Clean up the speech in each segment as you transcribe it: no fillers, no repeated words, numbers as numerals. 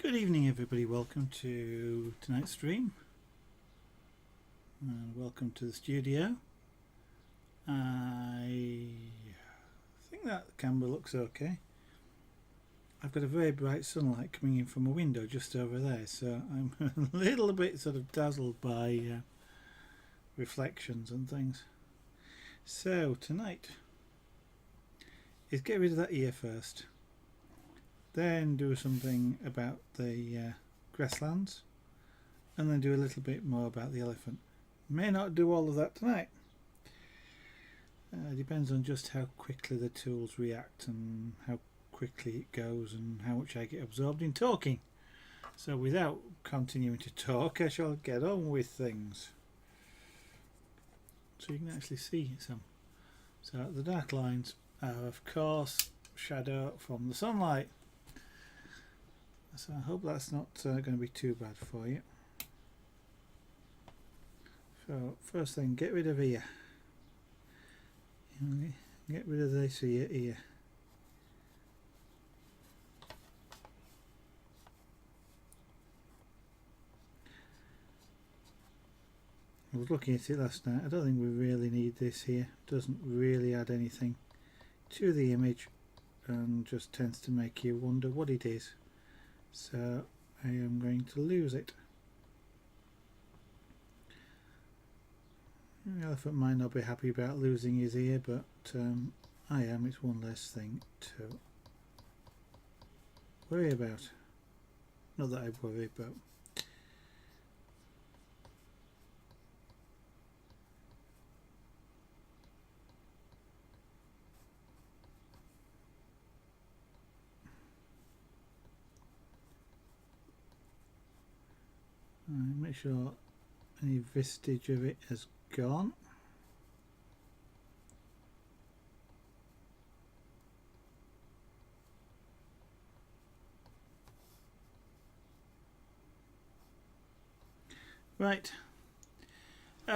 Good evening everybody, welcome to tonight's stream and welcome to the studio. I think that camera looks okay. I've got a very bright sunlight coming in from a window just over there, so I'm a little bit sort of dazzled by reflections and things. So tonight is get rid of that ear first, then do something about the grasslands, and then do a little bit more about the elephant. May not do all of that tonight. Depends on just how quickly the tools react and how quickly it goes and how much I get absorbed in talking. So without continuing to talk, I shall get on with things. So you can actually see some. So the dark lines are of course shadow from the sunlight. So I hope that's not going to be too bad for you. So first thing, get rid of ear. Get rid of this ear. I was looking at it last night. I don't think we really need this here. It doesn't really add anything to the image and just tends to make you wonder what it is. So I am going to lose it. The elephant might not be happy about losing his ear, but I am. It's one less thing to worry about. Not that I worry about. Make sure any vestige of it has gone. Right,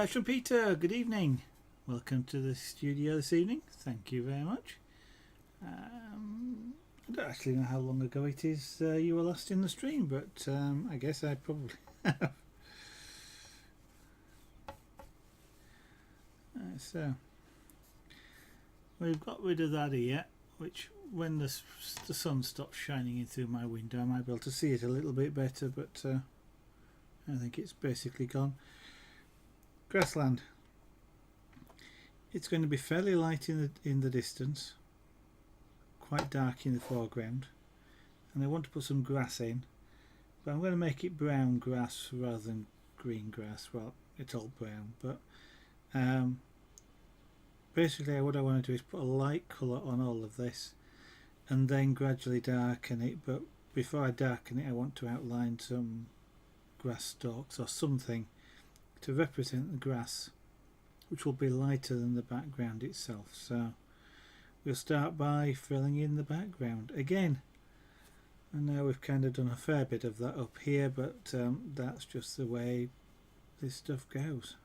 Trumpeter, good evening. Welcome to the studio this evening. Thank you very much. I don't actually know how long ago it is you were last in the stream, but I guess I probably have. So we've got rid of that ear, which when the sun stops shining in through my window I might be able to see it a little bit better, but I think it's basically gone. Grassland. It's going to be fairly light in the distance, quite dark in the foreground, and I want to put some grass in, but I'm going to make it brown grass rather than green grass. Well, it's all brown, but basically what I want to do is put a light colour on all of this and then gradually darken it, but before I darken it I want to outline some grass stalks or something to represent the grass, which will be lighter than the background itself. So we'll start by filling in the background again, and now we've kind of done a fair bit of that up here, but that's just the way this stuff goes.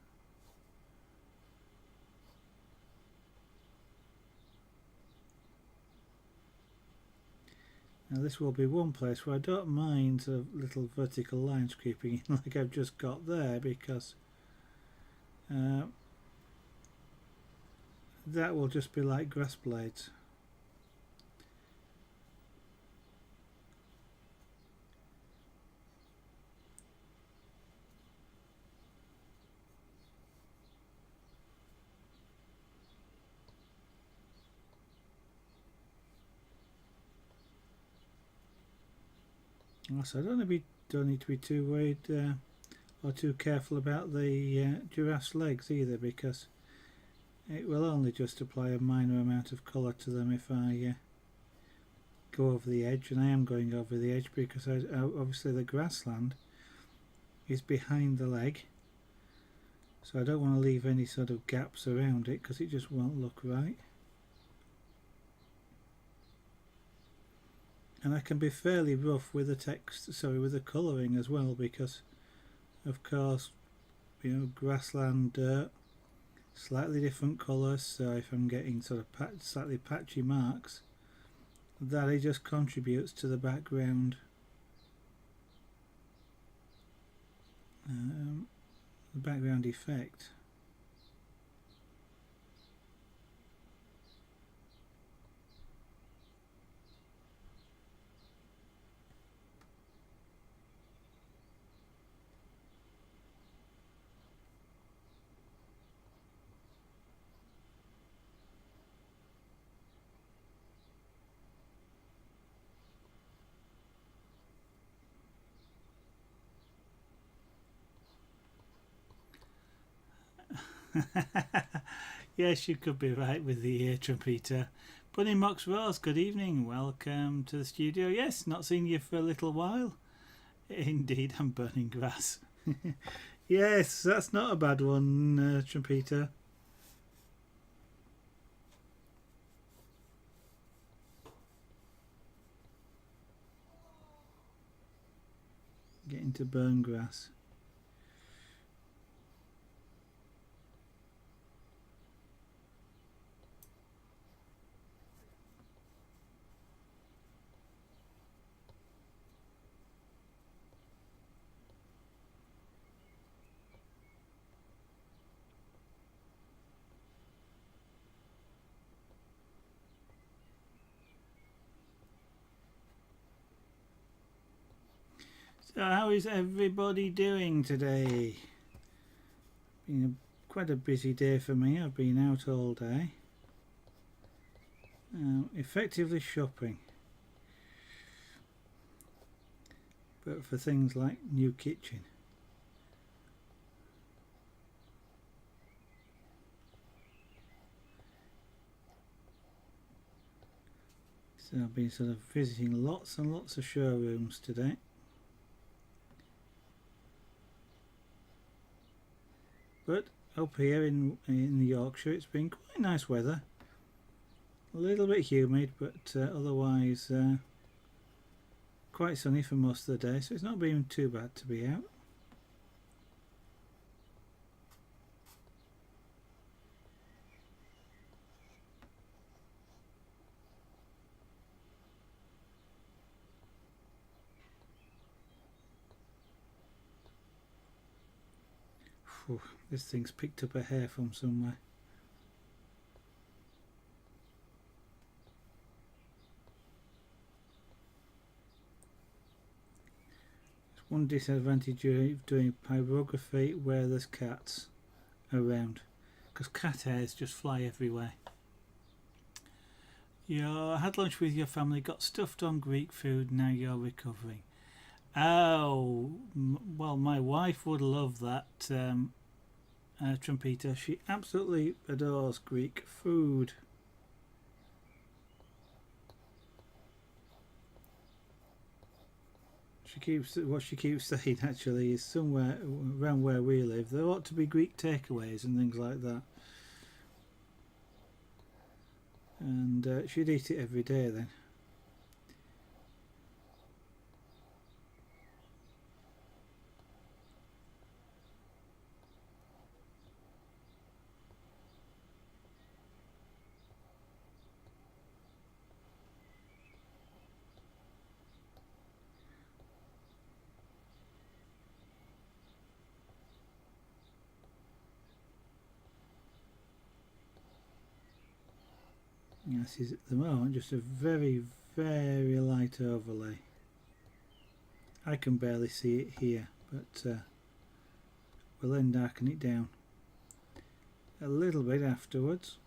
Now this will be one place where I don't mind sort of little vertical lines creeping in like I've just got there, because that will just be like grass blades. So I don't need to be too worried or too careful about the giraffe's legs either, because it will only just apply a minor amount of colour to them if I go over the edge, and I am going over the edge because obviously the grassland is behind the leg, so I don't want to leave any sort of gaps around it because it just won't look right. And I can be fairly rough with the text, with the colouring as well, because of course, you know, grassland, dirt, slightly different colours, so if I'm getting sort of slightly patchy marks, that it just contributes to the background the background effect. Yes, you could be right with the ear trumpeter. Bunny Mox Rose, good evening. Welcome to the studio. Yes, not seen you for a little while. Indeed, I'm burning grass. Yes, that's not a bad one, trumpeter. Getting to burn grass. So how is everybody doing today? Been quite a busy day for me. I've been out all day. Effectively shopping. But for things like new kitchen. So I've been sort of visiting lots and lots of showrooms today. But up here in Yorkshire it's been quite nice weather. A little bit humid, but otherwise quite sunny for most of the day, so it's not been too bad to be out. Whew, this thing's picked up a hair from somewhere. There's one disadvantage of doing pyrography where there's cats around, because cat hairs just fly everywhere. You had lunch with your family, got stuffed on Greek food, now you're recovering. Oh, well, my wife would love that, trumpeter. She absolutely adores Greek food. What she keeps saying actually is somewhere around where we live there ought to be Greek takeaways and things like that. And she'd eat it every day then. This is at the moment just a very, very light overlay. I can barely see it here, but we'll then darken it down a little bit afterwards.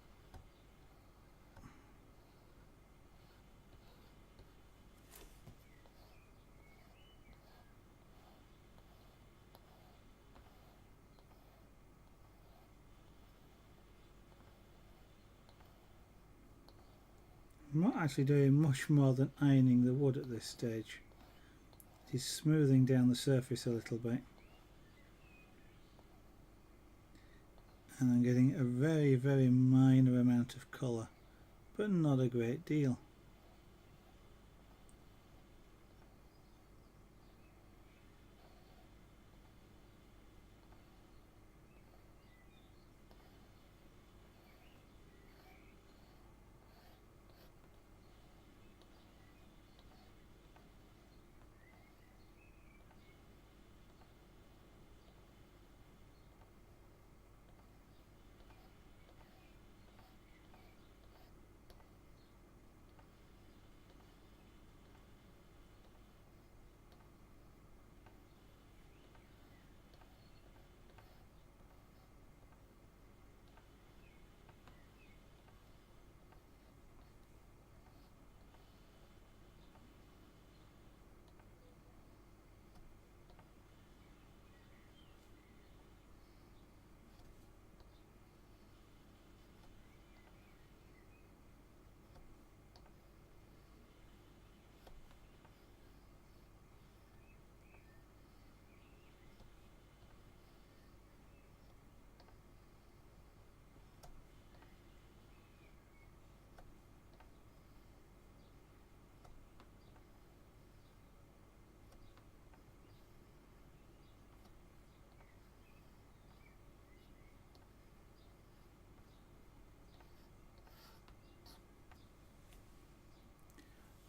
I'm not actually doing much more than ironing the wood at this stage. It is smoothing down the surface a little bit. And I'm getting a very, very minor amount of colour, but not a great deal.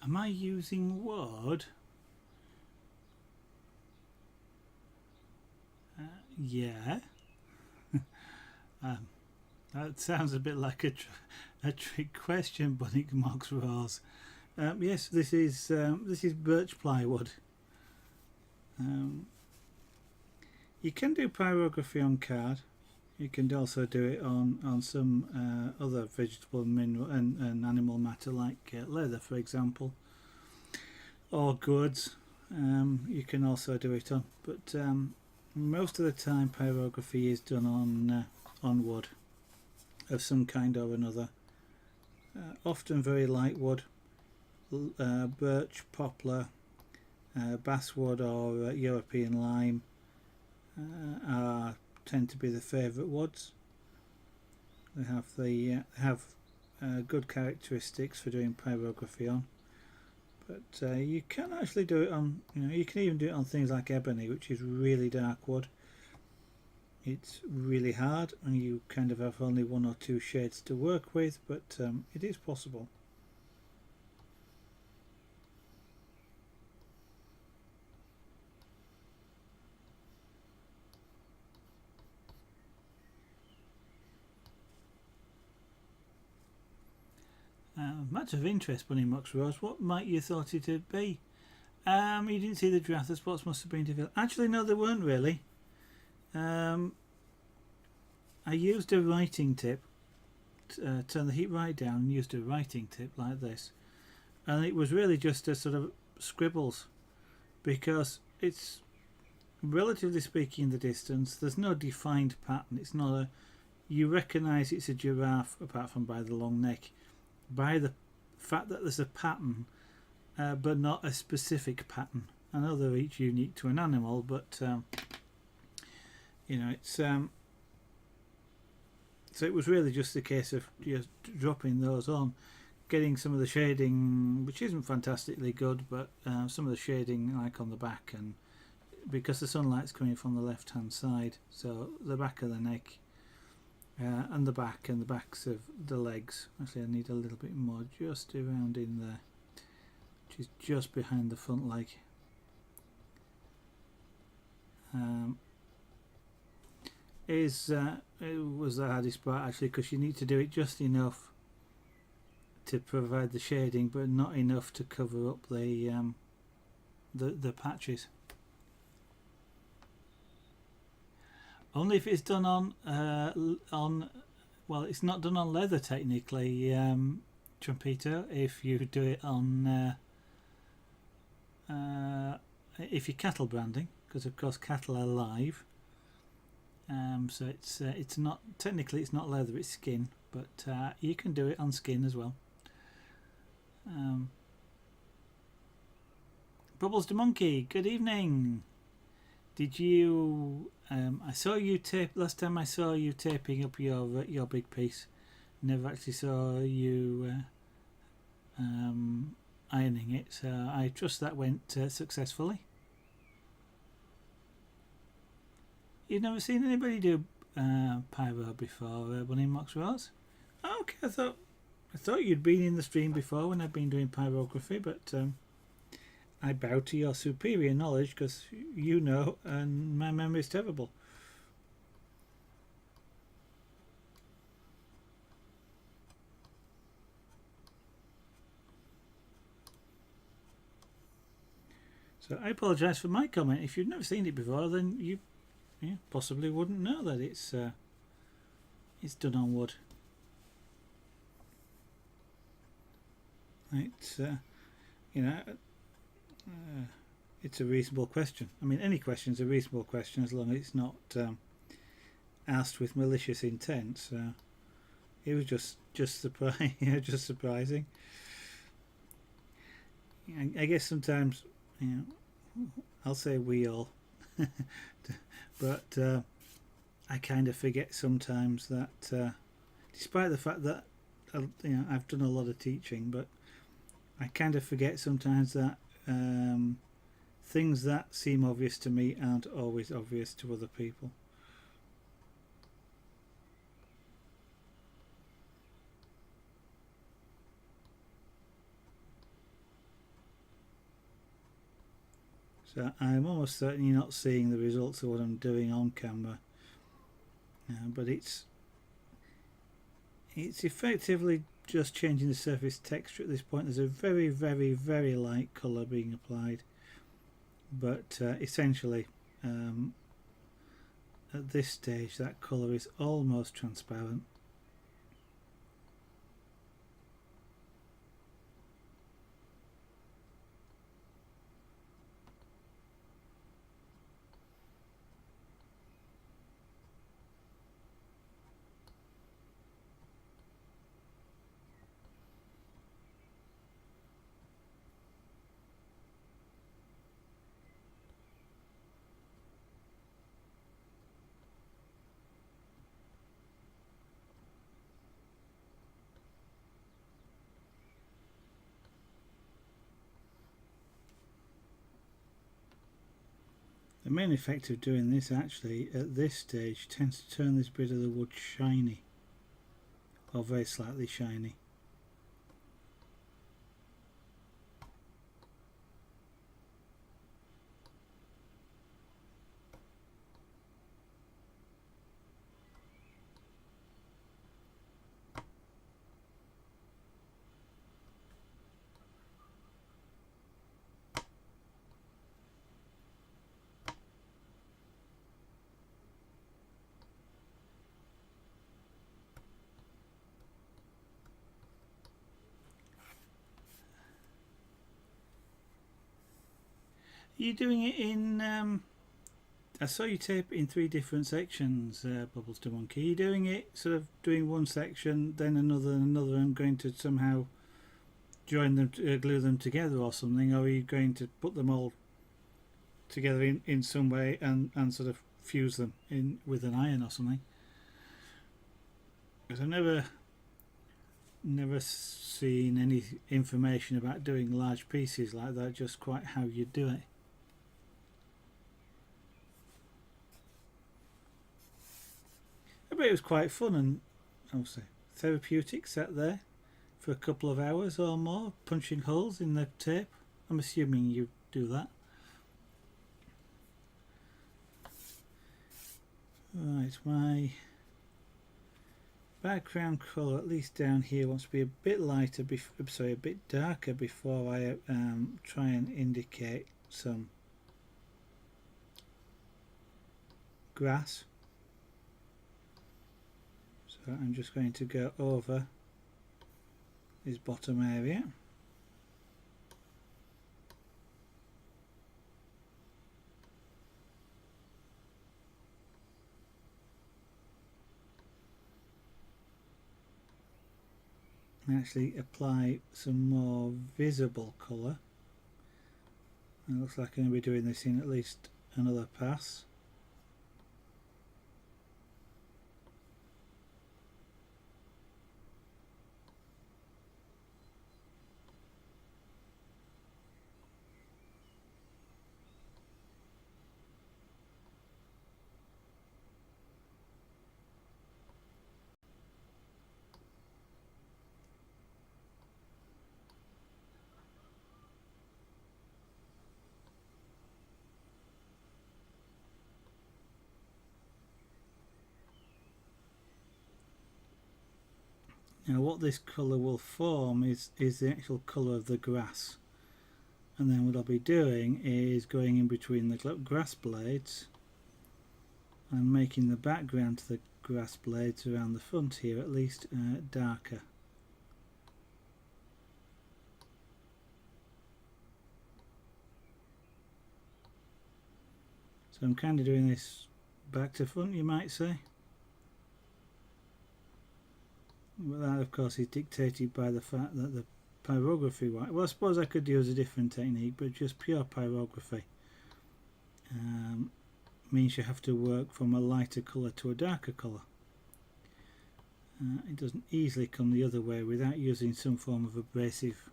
Am I using wood? Yeah. That sounds a bit like a trick question, but it mocks Rose. Yes, this is birch plywood. You can do pyrography on card. You can also do it on some other vegetable, mineral, and animal matter like leather, for example, or goods. You can also do it on, but most of the time pyrography is done on wood of some kind or another. Often very light wood, birch, poplar, basswood or European lime tend to be the favourite woods. They have good characteristics for doing pyrography on, but you can actually do it on. You can even do it on things like ebony, which is really dark wood. It's really hard, and you kind of have only one or two shades to work with, but it is possible. Much of interest, Bunny Muck's Rose. What might you thought it would be? You didn't see the draft. The spots must have been developed. Actually, no, they weren't really. I used a writing tip. Turn the heat right down and used a writing tip like this, and it was really just a sort of scribbles, because it's relatively speaking in the distance. There's no defined pattern. It's not a. You recognise it's a giraffe apart from by the long neck, by the fact that there's a pattern, but not a specific pattern. I know they're each unique to an animal, but it's so it was really just a case of just dropping those on, getting some of the shading, which isn't fantastically good, but some of the shading like on the back, and because the sunlight's coming from the left hand side, so the back of the neck and the back and the backs of the legs. Actually, I need a little bit more just around in there, which is just behind the front leg. It was the hardest part actually, because you need to do it just enough to provide the shading, but not enough to cover up the patches. Only if it's done on well, it's not done on leather technically, Trumpito. If you do it on if you're cattle branding, because of course cattle are live. So it's not technically, it's not leather, it's skin, but you can do it on skin as well. Bubbles the Monkey, good evening. Did you? I saw you tape last time. I saw you taping up your big piece. Never actually saw you ironing it. So I trust that went successfully. You've never seen anybody do pyro before, Bunny Mox Rose? Oh, okay, I thought you'd been in the stream before when I've been doing pyrography, but I bow to your superior knowledge, because you know, and my memory is terrible. So I apologise for my comment. If you've never seen it before, then you possibly wouldn't know that it's done on wood. It's it's a reasonable question. I mean, any question is a reasonable question as long as it's not asked with malicious intent. So it was just just surprising. I guess sometimes, I'll say we all, but I kind of forget sometimes that, despite the fact that I've done a lot of teaching, but I kind of forget sometimes that things that seem obvious to me aren't always obvious to other people. So I'm almost certain you're not seeing the results of what I'm doing on camera, but it's effectively just changing the surface texture at this point. There's a very, very, very light colour being applied, but essentially at this stage that colour is almost transparent. The main effect of doing this actually at this stage tends to turn this bit of the wood shiny, or very slightly shiny. Are you doing it in I saw you tape it in 3 different sections, Bubbles to Monkey. Are you doing it sort of doing one section, then another and another, and going to somehow join them, glue them together or something, or are you going to put them all together in some way and sort of fuse them in with an iron or something? Because I've never seen any information about doing large pieces like that, just quite how you do it. I bet it was quite fun and obviously therapeutic, sat there for a couple of hours or more punching holes in the tape. I'm assuming you do that. Right, my background colour, at least down here, wants to be a bit lighter, a bit darker before I try and indicate some grass. So I'm just going to go over this bottom area. And actually apply some more visible colour. It looks like I'm going to be doing this in at least another pass. Now what this colour will form is the actual colour of the grass, and then what I'll be doing is going in between the grass blades and making the background to the grass blades around the front here at least darker. So I'm kind of doing this back to front, you might say. But that of course is dictated by the fact that the pyrography white, well I suppose I could use a different technique, but just pure pyrography means you have to work from a lighter colour to a darker colour. It doesn't easily come the other way without using some form of abrasive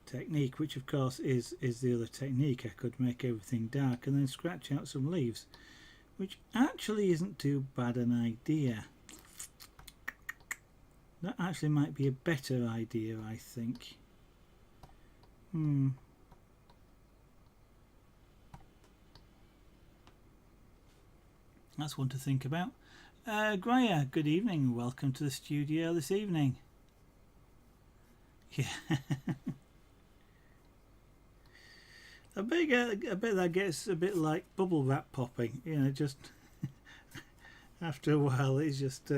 technique, which of course is the other technique. I could make everything dark and then scratch out some leaves, which actually isn't too bad an idea. That actually might be a better idea, I think. That's one to think about. Graya, good evening. Welcome to the studio this evening. Yeah. I bet that gets a bit like bubble wrap popping. You know, just after a while it's just...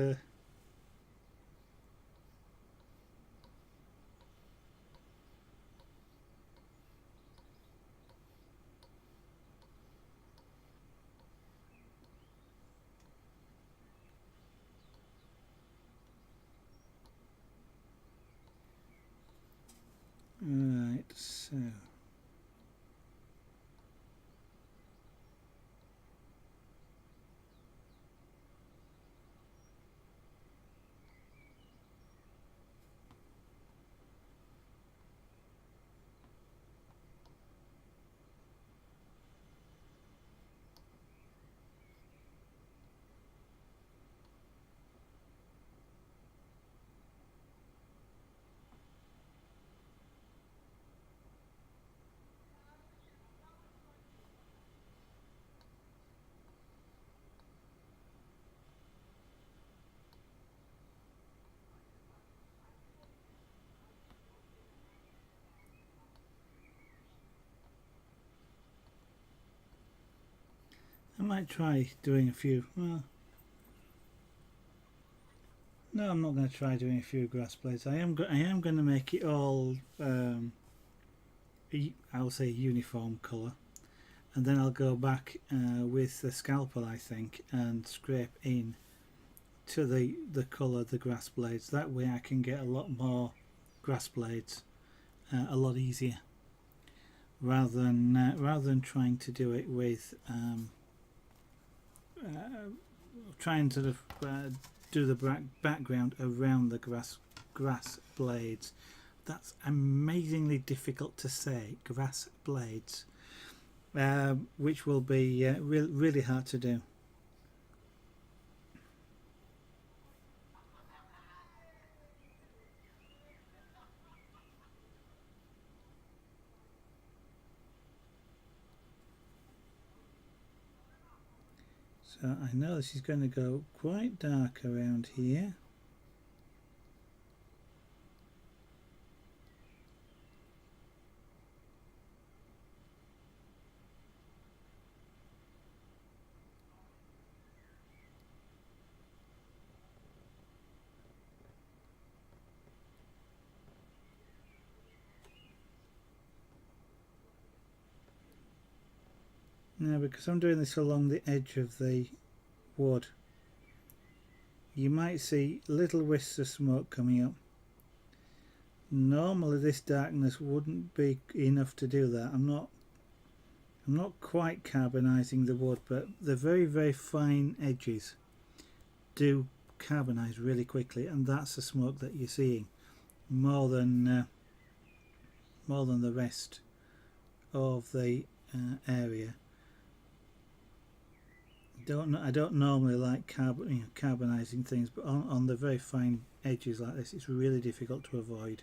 Right, so... I might try doing a few... Well, no, I'm not going to try doing a few grass blades. I am going to make it all... I'll say uniform colour. And then I'll go back with the scalpel, I think, and scrape in to the colour of the grass blades. That way I can get a lot more grass blades a lot easier, rather than trying to do it with trying to sort of do the background around the grass blades. That's amazingly difficult to say, grass blades, which will be really hard to do. So I know this is going to go quite dark around here. Now, because I'm doing this along the edge of the wood, you might see little wisps of smoke coming up. Normally this darkness wouldn't be enough to do that. I'm not quite carbonising the wood, but the very fine edges do carbonise really quickly, and that's the smoke that you're seeing more than the rest of the area. I don't normally like carbonising things, but on the very fine edges like this, it's really difficult to avoid.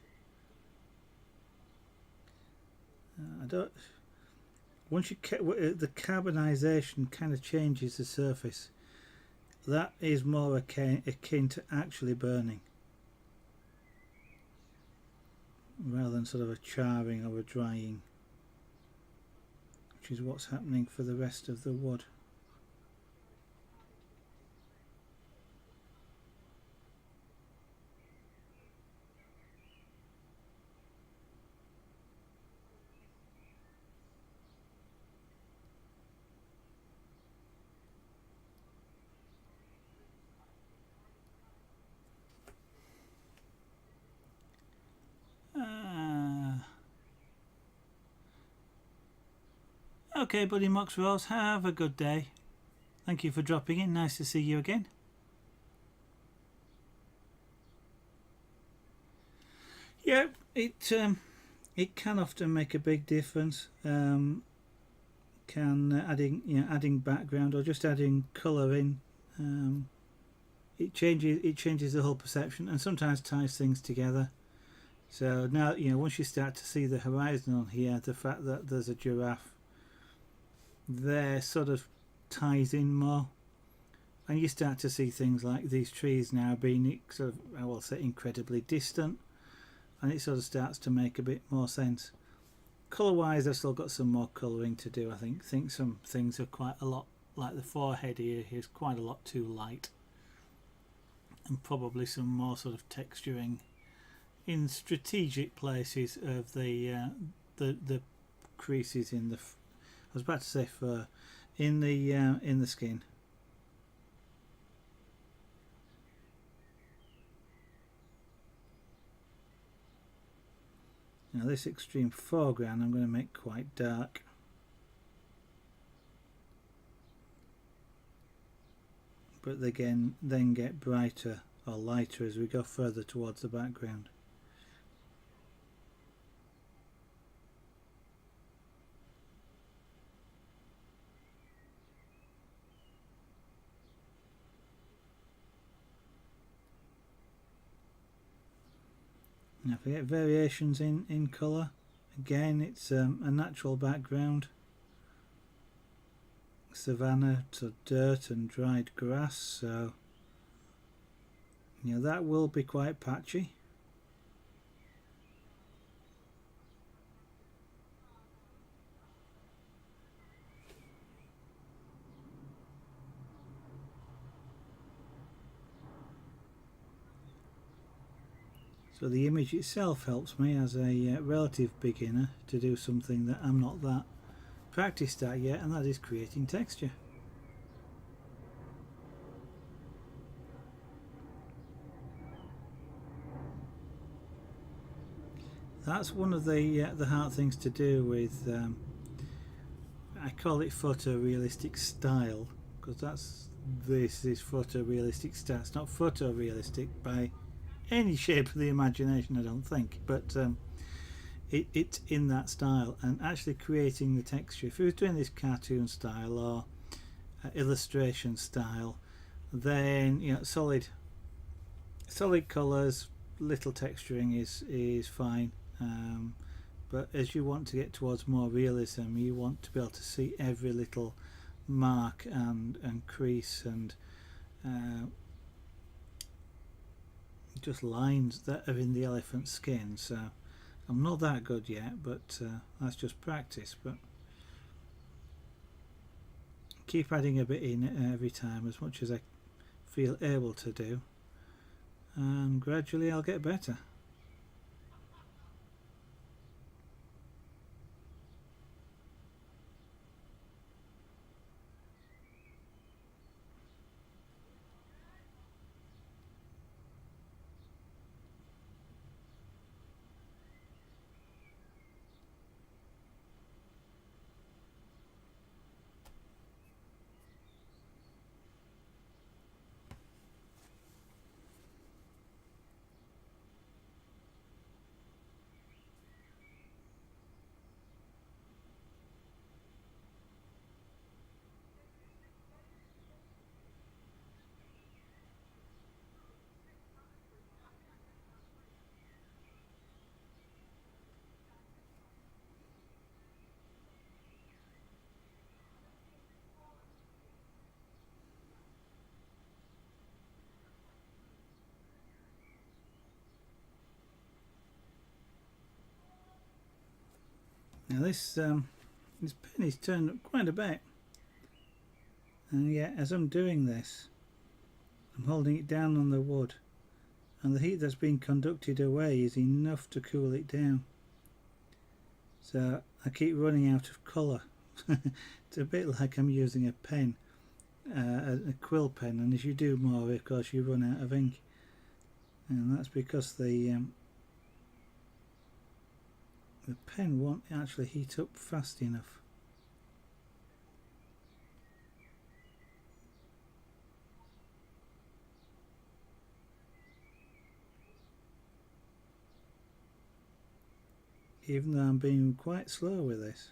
Once the carbonisation kind of changes the surface, that is more akin to actually burning, rather than sort of a charring or a drying, which is what's happening for the rest of the wood. Okay, buddy Mox Rose, have a good day. Thank you for dropping in. Nice to see you again. Yeah, it can often make a big difference. Adding background or just adding colour in, it changes the whole perception, and sometimes ties things together. So now, once you start to see the horizon on here, the fact that there's a giraffe there sort of ties in more. And you start to see things like these trees now being sort of, I will say, incredibly distant, and it sort of starts to make a bit more sense. Colour wise, I've still got some more colouring to do. I think some things are quite a lot, like the forehead here is quite a lot too light, and probably some more sort of texturing in strategic places of the creases in the. I was about to say fur, in the skin. Now this extreme foreground I'm going to make quite dark. But again, then get brighter or lighter as we go further towards the background. Now if we get variations in colour, again it's a natural background. Savanna to dirt and dried grass, so that will be quite patchy. So the image itself helps me as a relative beginner to do something that I'm not that practiced at yet, and that is creating texture. That's one of the hard things to do with, I call it photorealistic style, because this is photorealistic style. It's not photorealistic by any shape of the imagination, I don't think, but it's in that style, and actually creating the texture. If you were doing this cartoon style or illustration style, then solid colours, little texturing is fine. But as you want to get towards more realism, you want to be able to see every little mark and crease and just lines that are in the elephant's skin. So I'm not that good yet, but that's just practice. But keep adding a bit in every time, as much as I feel able to do, and gradually I'll get better. Now this pen is turned up quite a bit, and yet as I'm doing this, I'm holding it down on the wood, and the heat that's being conducted away is enough to cool it down. So I keep running out of colour. It's a bit like I'm using a pen, a quill pen, and as you do more, of course, you run out of ink, and that's because the pen won't actually heat up fast enough. Even though I'm being quite slow with this.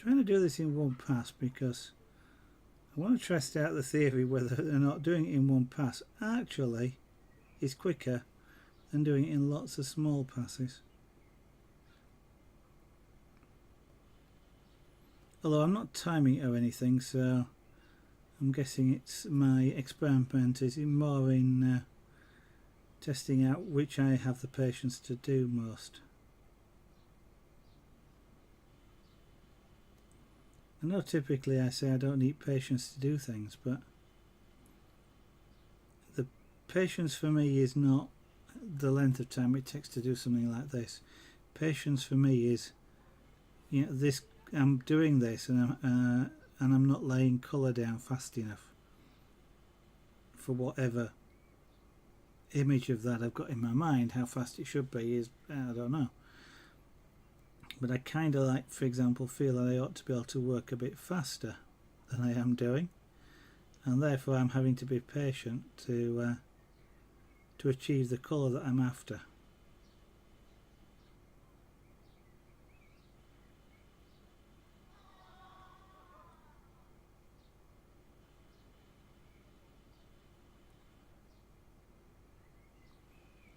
trying to do this in one pass because I want to test out the theory whether or not doing it in one pass actually is quicker than doing it in lots of small passes. Although I'm not timing it or anything, so I'm guessing it's my experiment is more in testing out which I have the patience to do most. I know typically I say I don't need patience to do things, but the patience for me is not the length of time it takes to do something like this. Patience for me is, you know, this I'm doing this and I'm not laying colour down fast enough for whatever image of that I've got in my mind. How fast it should be is I don't know. But I kind of like, for example, feel that I ought to be able to work a bit faster than I am doing, and therefore I'm having to be patient to achieve the colour that I'm after.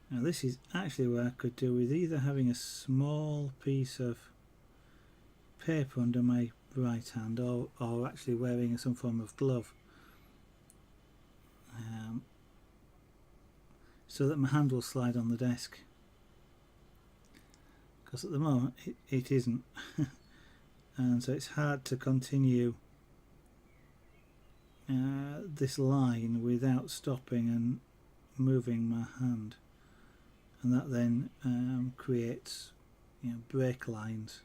Now this is actually where I could do with either having a small piece of paper under my right hand or actually wearing some form of glove, so that my hand will slide on the desk, because at the moment it isn't and so it's hard to continue this line without stopping and moving my hand, and that then creates, you know, break lines.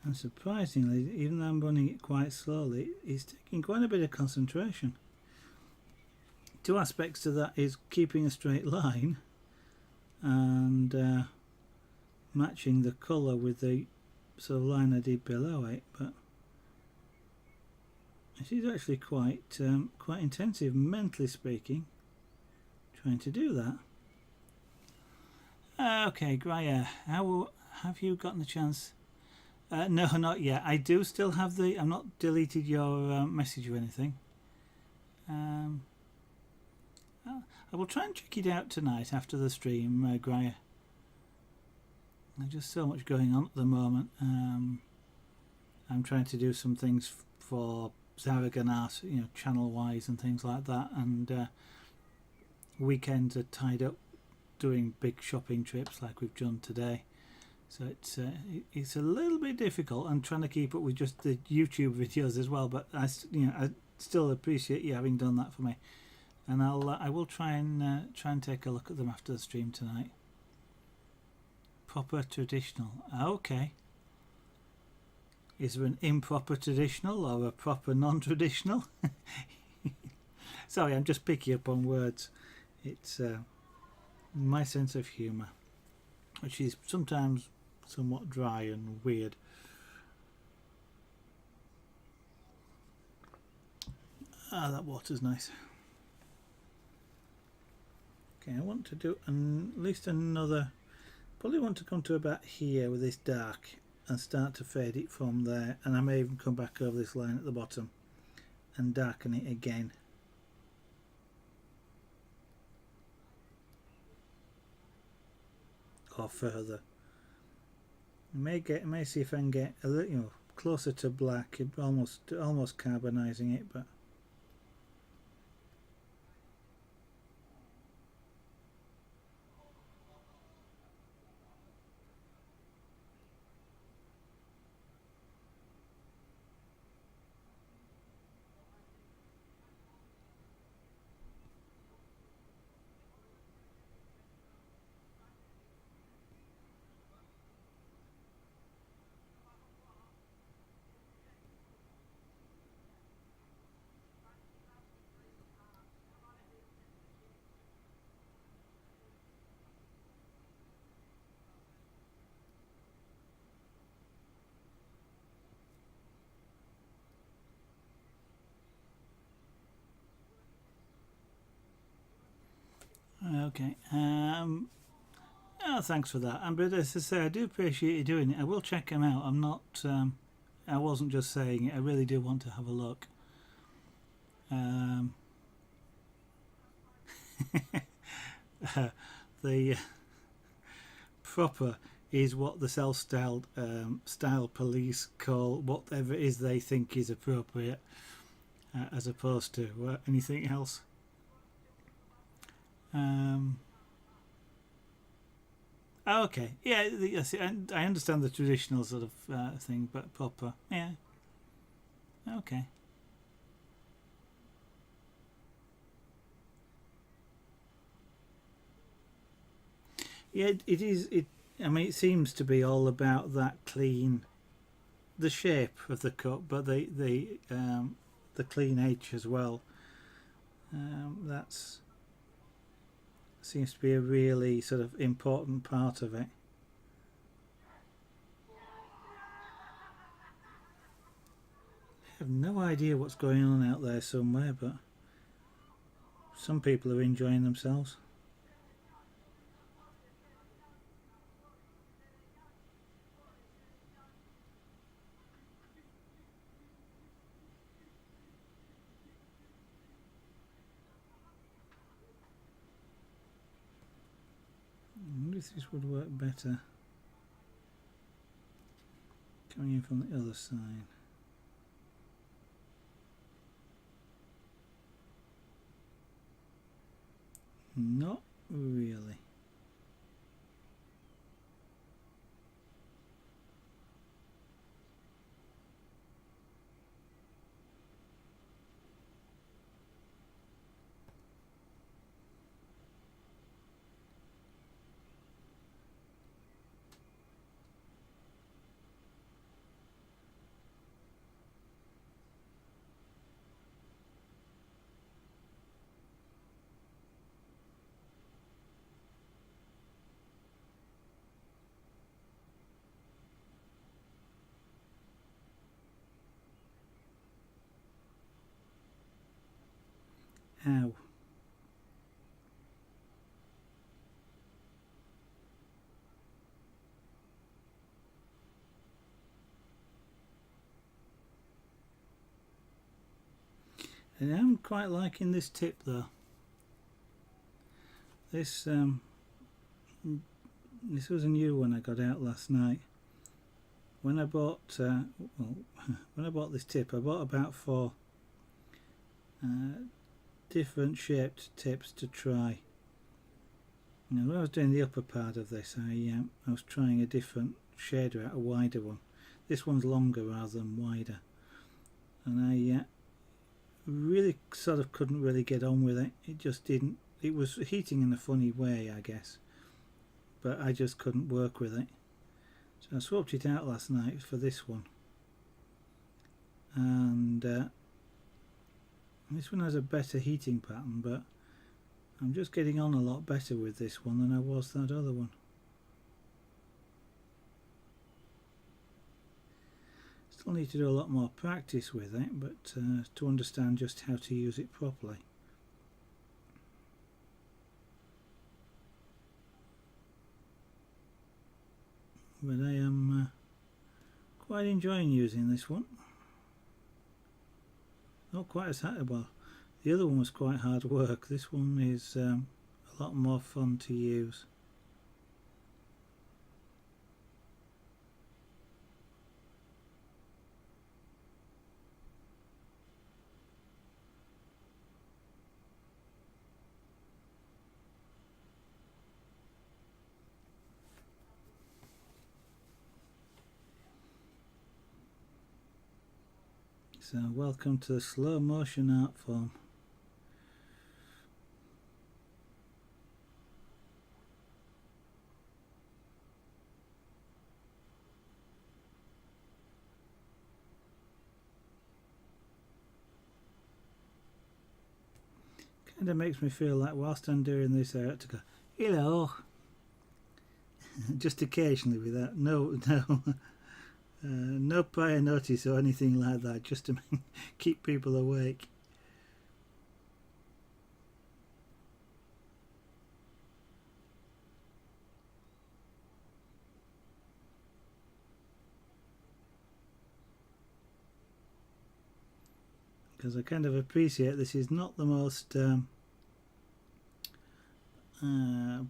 And surprisingly, even though I'm running it quite slowly, it's taking quite a bit of concentration. Two aspects to that is keeping a straight line and matching the colour with the sort of line I did below it, but it is actually quite intensive, mentally speaking, trying to do that. Okay, Graya, how have you gotten the chance? No, not yet. I do still have the... I'm not deleted your message or anything. I will try and check it out tonight after the stream, Graya. There's just so much going on at the moment. I'm trying to do some things for Zaragan Art, you know, channel-wise and things like that, and weekends are tied up doing big shopping trips like we've done today. So it's a little bit difficult. I'm trying to keep up with just the YouTube videos as well, but I still appreciate you having done that for me, and I will try and take a look at them after the stream tonight. Proper traditional. Okay. Is there an improper traditional or a proper non-traditional? Sorry, I'm just picking up on words. It's my sense of humour, which is sometimes somewhat dry and weird. Ah, that water's nice. Okay, I want to do at least another... Probably want to come to about here with this dark and start to fade it from there, and I may even come back over this line at the bottom and darken it again. Or further. I may see if I can get a little, you know, closer to black, almost carbonising it, but Okay. Oh, thanks for that. And but as I say, I do appreciate you doing it. I will check them out. I'm not. I wasn't just saying it. I really do want to have a look. The proper is what the self-styled style police call whatever it is they think is appropriate, as opposed to anything else. Okay, yeah, yes, I understand the traditional sort of thing, but proper, yeah, okay. Yeah, it is. I mean, it seems to be all about that clean, the shape of the cup, but the clean edge as well. That's seems to be a really sort of important part of it. I have no idea what's going on out there somewhere, but some people are enjoying themselves. I wonder if this would work better coming in from the other side. Not really. Ow. And I'm quite liking this tip though. This this was a new one I got out last night. When I bought when I bought this tip, I bought about 4 different shaped tips to try. Now, when I was doing the upper part of this, I was trying a different shader out, a wider one. This one's longer rather than wider, and I really sort of couldn't really get on with it. It just didn't. It was heating in a funny way, I guess, but I just couldn't work with it. So I swapped it out last night for this one, and this one has a better heating pattern, but I'm just getting on a lot better with this one than I was that other one. Still need to do a lot more practice with it, but to understand just how to use it properly. But I am quite enjoying using this one. Not quite as hard. Well, the other one was quite hard work. This one is a lot more fun to use. So welcome to the slow motion art form. Kind of makes me feel like whilst I'm doing this I have to go, hello, just occasionally without no prior notice or anything like that, just to keep people awake. because I kind of appreciate this is not the most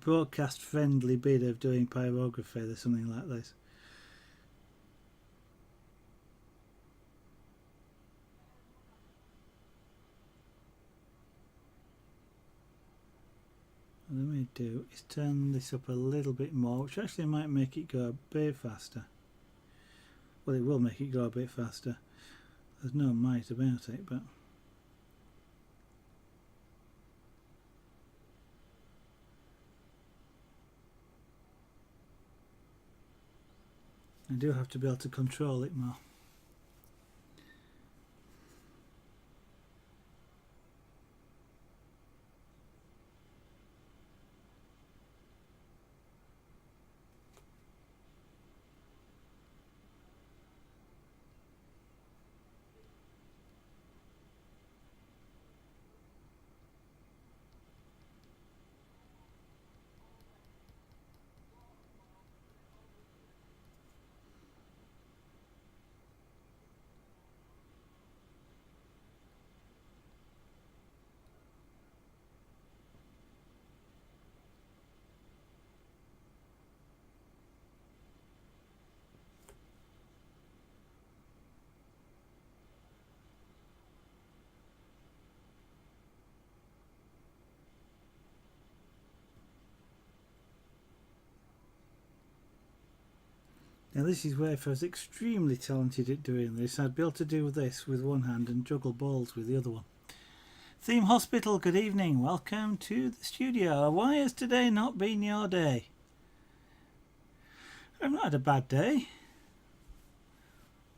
broadcast friendly bit of doing pyrography. There's something like this. What I may do is turn this up a little bit more, which actually might make it go a bit faster. Well, it will make it go a bit faster. There's no might about it, but I do have to be able to control it more. Now this is where if I was extremely talented at doing this, I'd be able to do this with one hand and juggle balls with the other one. Theme Hospital, good evening. Welcome to the studio. Why has today not been your day? I've not had a bad day.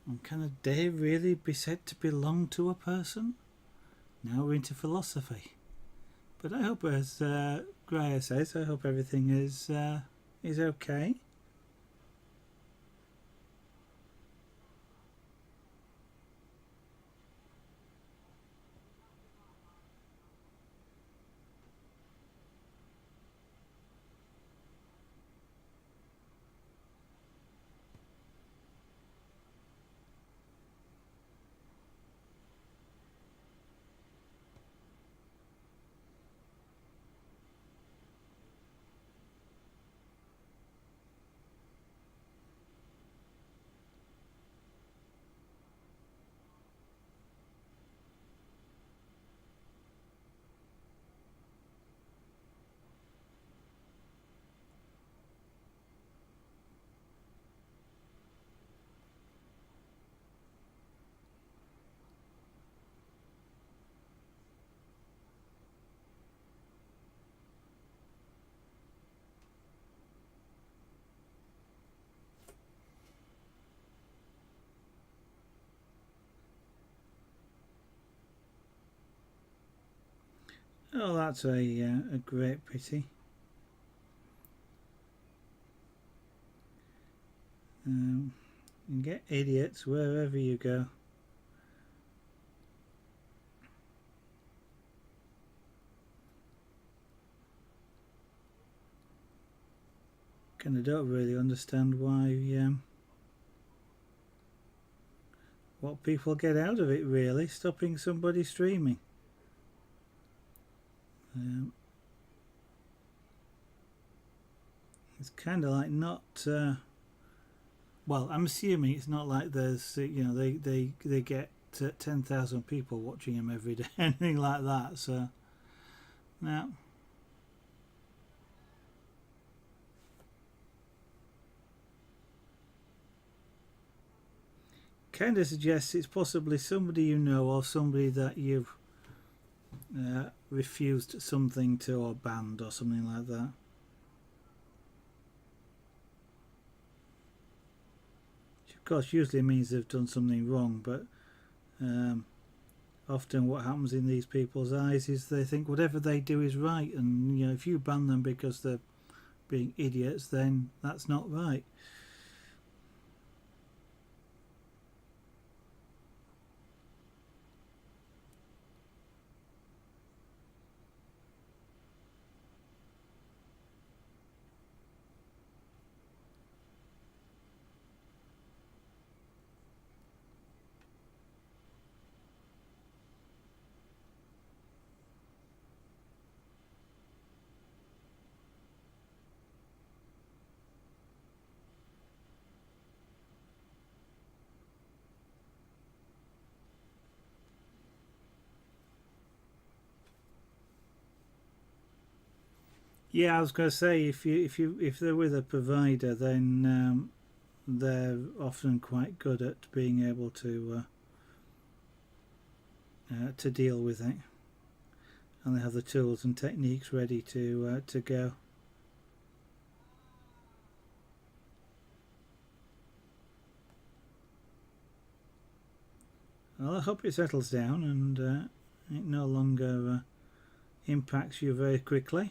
And can a day really be said to belong to a person? Now we're into philosophy. But I hope, as Graia says, I hope everything is okay. Oh, that's a great pity. You get idiots wherever you go. And I don't really understand why what people get out of it, really, stopping somebody streaming. It's kind of like not. Well, I'm assuming it's not like there's they get 10,000 people watching them every day, anything like that. So now. Kind of suggests it's possibly somebody you know or somebody that you've refused something to or banned or something like that. Which of course usually means they've done something wrong, but often what happens in these people's eyes is they think whatever they do is right, and if you ban them because they're being idiots, then that's not right. Yeah, I was going to say if they're with a provider, then they're often quite good at being able to deal with it, and they have the tools and techniques ready to go. Well, I hope it settles down and it no longer impacts you very quickly.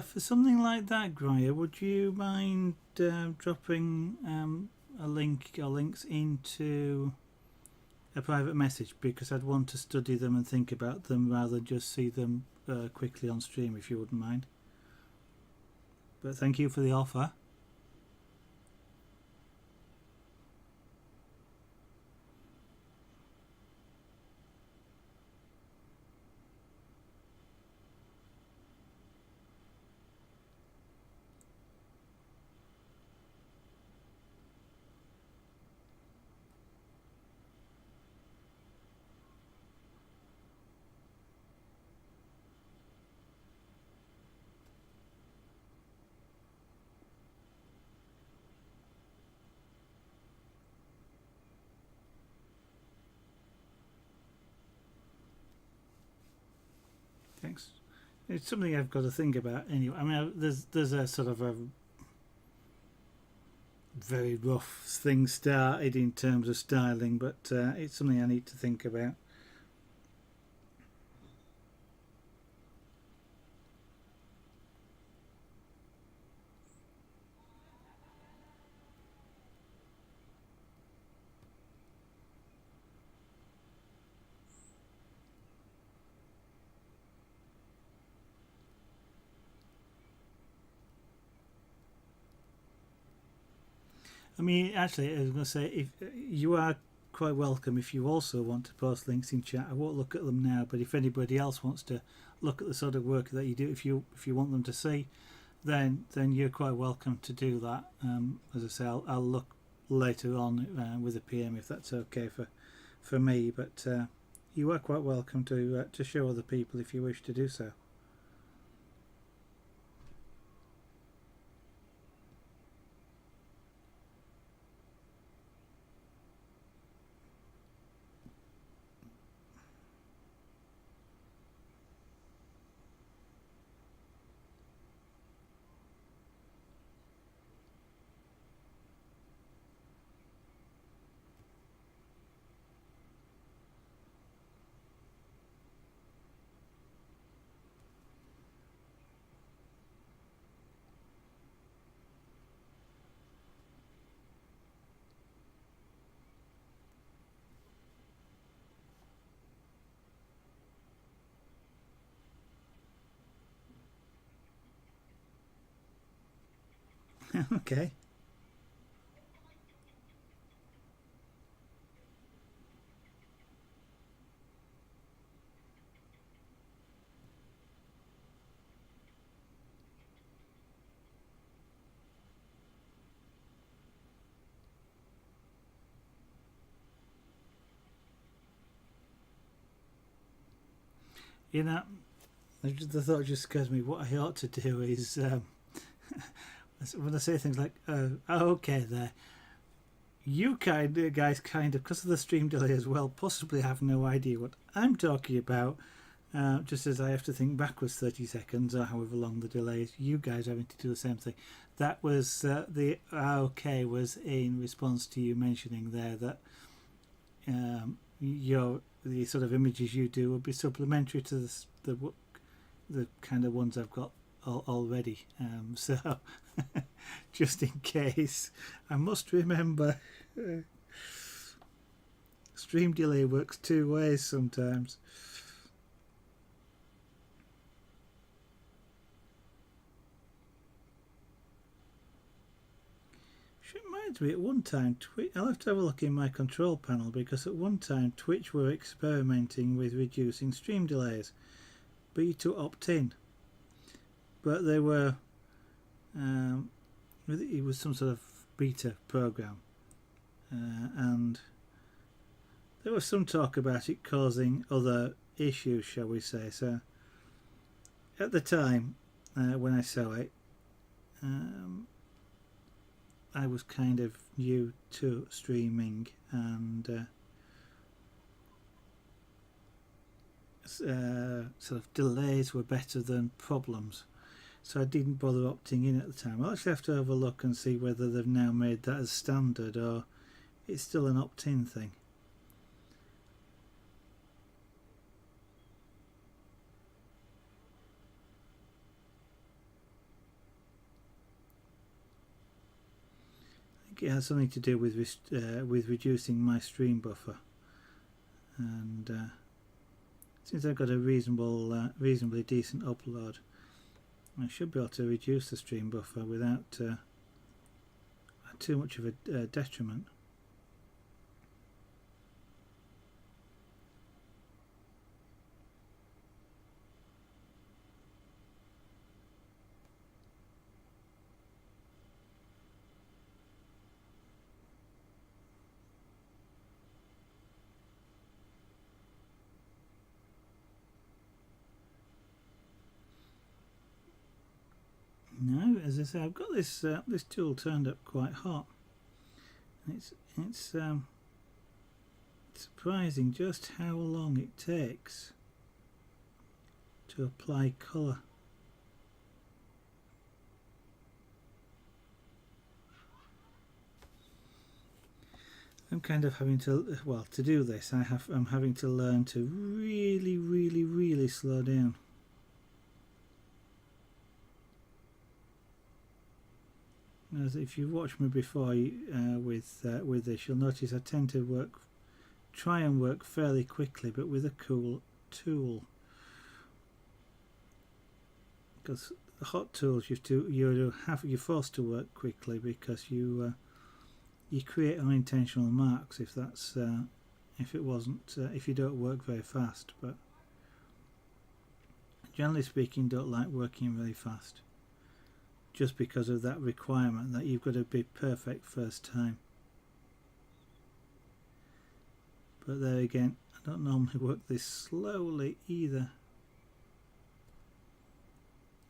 For something like that, Gryer, would you mind dropping a link or links into a private message, because I'd want to study them and think about them rather than just see them quickly on stream, if you wouldn't mind. But thank you for the offer. Thanks. It's something I've got to think about anyway. I mean, there's a sort of a very rough thing started in terms of styling, but it's something I need to think about. I mean, actually, I was going to say, if you are quite welcome if you also want to post links in chat. I won't look at them now, but if anybody else wants to look at the sort of work that you do, if you want them to see, then you're quite welcome to do that. As I say, I'll look later on with a PM if that's okay for me. But you are quite welcome to show other people if you wish to do so. Okay. You know, the thought just occurs to me. What I ought to do is when I say things like, okay, there, you guys kind of, because of the stream delay as well, possibly have no idea what I'm talking about. just as I have to think backwards 30 seconds or however long the delay is, you guys are having to do the same thing. That was the okay was in response to you mentioning there that the sort of images you do will be supplementary to the kind of ones I've got already. So just in case, I must remember stream delay works two ways sometimes. Reminds me, at one time, I'll have to have a look in my control panel, because at one time Twitch were experimenting with reducing stream delays, but you to opt in. But they were, it was some sort of beta program, and there was some talk about it causing other issues, shall we say. So at the time when I saw it, I was kind of new to streaming, and sort of delays were better than problems, so I didn't bother opting in at the time. I'll actually have to have a look and see whether they've now made that as standard or it's still an opt-in thing. It has something to do with reducing my stream buffer, and since I've got a reasonably decent upload, I should be able to reduce the stream buffer without too much of a detriment. No, as I say, I've got this this tool turned up quite hot. It's surprising just how long it takes to apply colour. I'm kind of having to, well, to do this, I'm having to learn to really slow down. As if you've watched me before with this, you'll notice I tend to try and work fairly quickly, but with a cool tool. Because the hot tools you're forced to work quickly, because you create unintentional marks if you don't work very fast. But generally speaking, don't like working really fast, just because of that requirement that you've got to be perfect first time. But there again, I don't normally work this slowly either.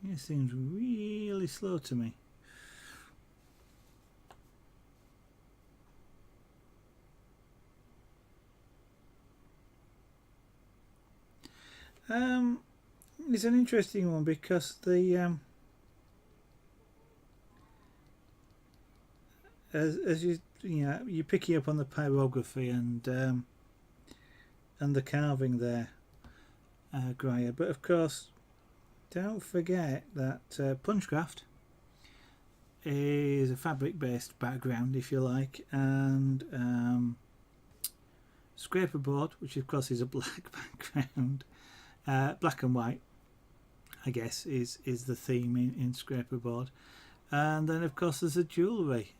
It seems really slow to me. It's an interesting one, because the as you're picking up on the pyrography and the carving there, Graya. But of course, don't forget that Punchcraft is a fabric-based background, if you like, and scraper board, which of course is a black background, black and white, I guess, is the theme in scraper board. And then of course there's a jewellery,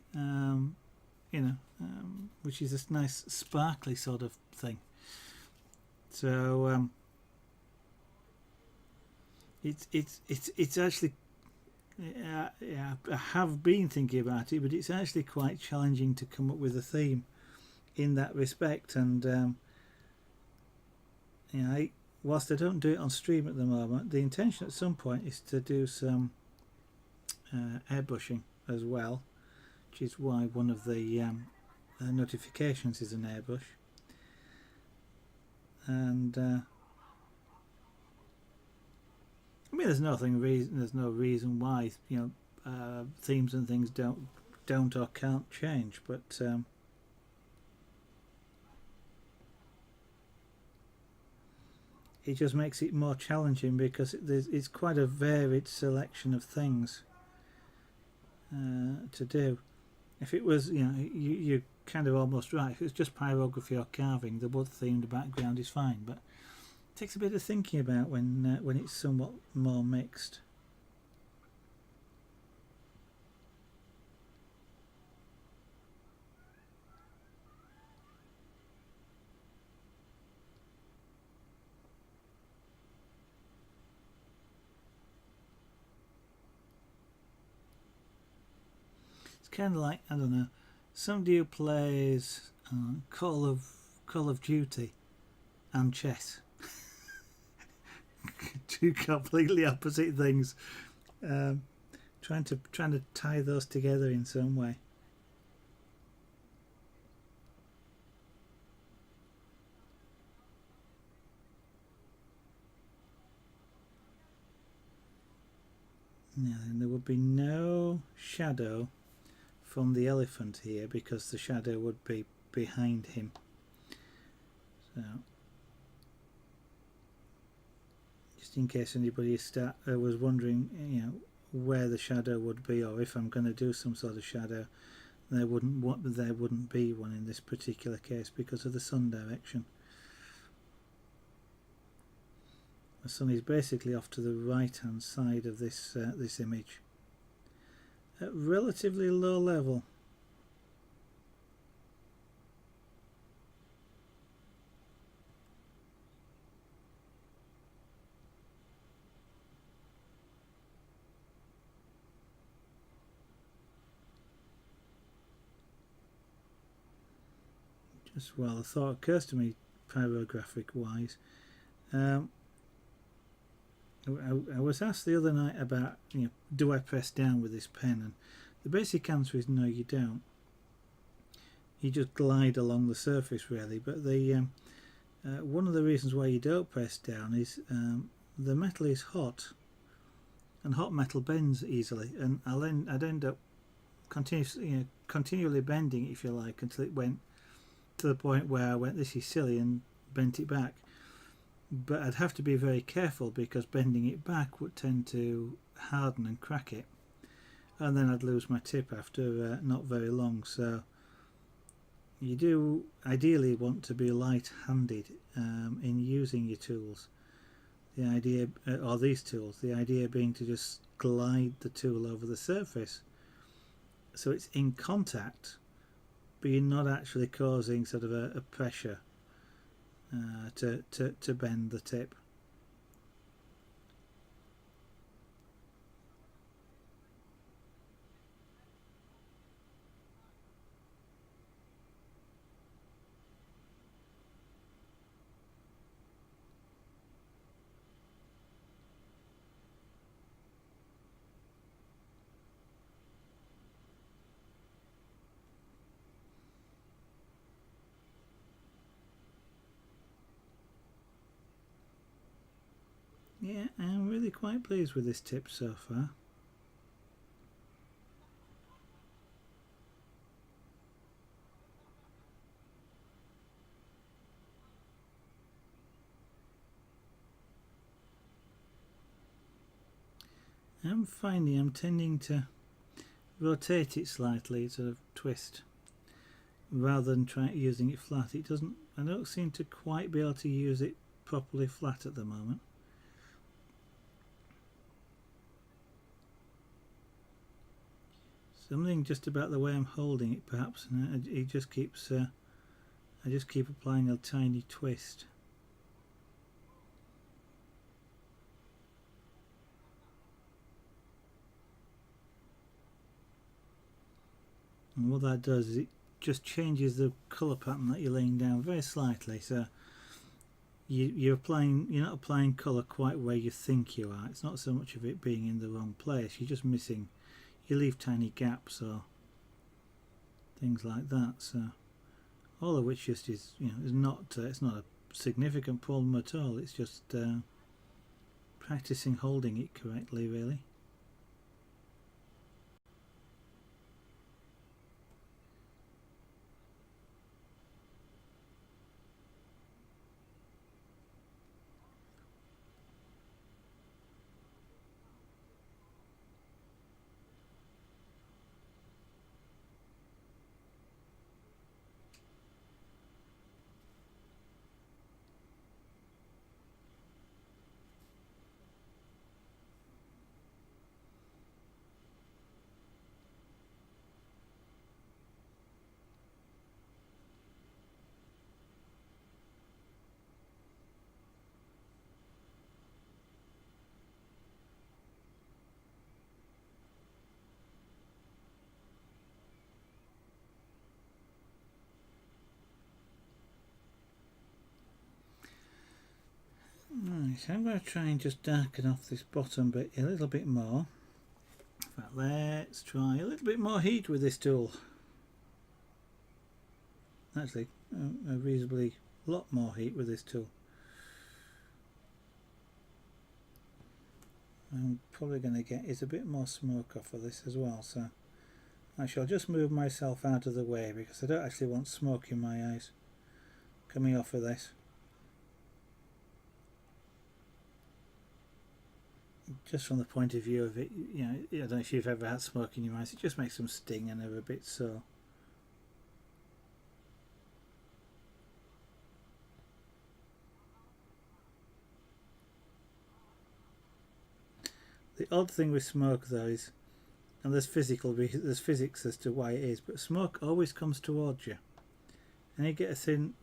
which is this nice sparkly sort of thing. So it's actually, I have been thinking about it, but it's actually quite challenging to come up with a theme in that respect. And whilst I don't do it on stream at the moment, the intention at some point is to do some airbrushing as well, which is why one of the notifications is an airbrush. And I mean, there's no reason why, you know, themes and things don't or can't change, but it just makes it more challenging because it's quite a varied selection of things to do. If it was, you know, you're kind of almost right. If it's just pyrography or carving, the wood themed background is fine, but it takes a bit of thinking about when it's somewhat more mixed. It's kind of like, I don't know, somebody who plays Call of Duty and chess. Two completely opposite things. Um, trying to tie those together in some way. Now then, there would be no shadow from the elephant here because the shadow would be behind him. So, just in case anybody was wondering, you know, where the shadow would be, or if I'm going to do some sort of shadow, there wouldn't be one in this particular case because of the sun direction. The sun is basically off to the right hand side of this image at relatively low level. Just well, a thought occurs to me, pyrographic wise. I was asked the other night about, you know, do I press down with this pen, and the basic answer is no, you don't. You just glide along the surface really, but the one of the reasons why you don't press down is the metal is hot, and hot metal bends easily, and I'd end up continually bending it, if you like, until it went to the point where I went, this is silly, and bent it back. But I'd have to be very careful because bending it back would tend to harden and crack it, and then I'd lose my tip after not very long. So you do ideally want to be light-handed in using your tools. The idea, or these tools, the idea being to just glide the tool over the surface so it's in contact, but you're not actually causing sort of a pressure to bend the tip. Yeah, I'm really quite pleased with this tip so far. I'm finding I'm tending to rotate it slightly, sort of twist, rather than using it flat. I don't seem to quite be able to use it properly flat at the moment. Something just about the way I'm holding it, perhaps, and it just keeps. I just keep applying a tiny twist. And what that does is it just changes the colour pattern that you're laying down very slightly. So you're not applying colour quite where you think you are. It's not so much of it being in the wrong place. You're just missing. You leave tiny gaps or things like that. So all of which just is, you know, is not it's not a significant problem at all. It's just practicing holding it correctly, really. Right, so I'm going to try and just darken off this bottom bit a little bit more. In fact, let's try a little bit more heat with this tool. Actually, a reasonably lot more heat with this tool. I'm probably going to get is a bit more smoke off of this as well, so I shall just move myself out of the way because I don't actually want smoke in my eyes coming off of this. Just from the point of view of it, you know, I don't know if you've ever had smoke in your eyes, it just makes them sting and they're a bit sore. The odd thing with smoke though is, and there's physics as to why it is, but smoke always comes towards you, and you get a thin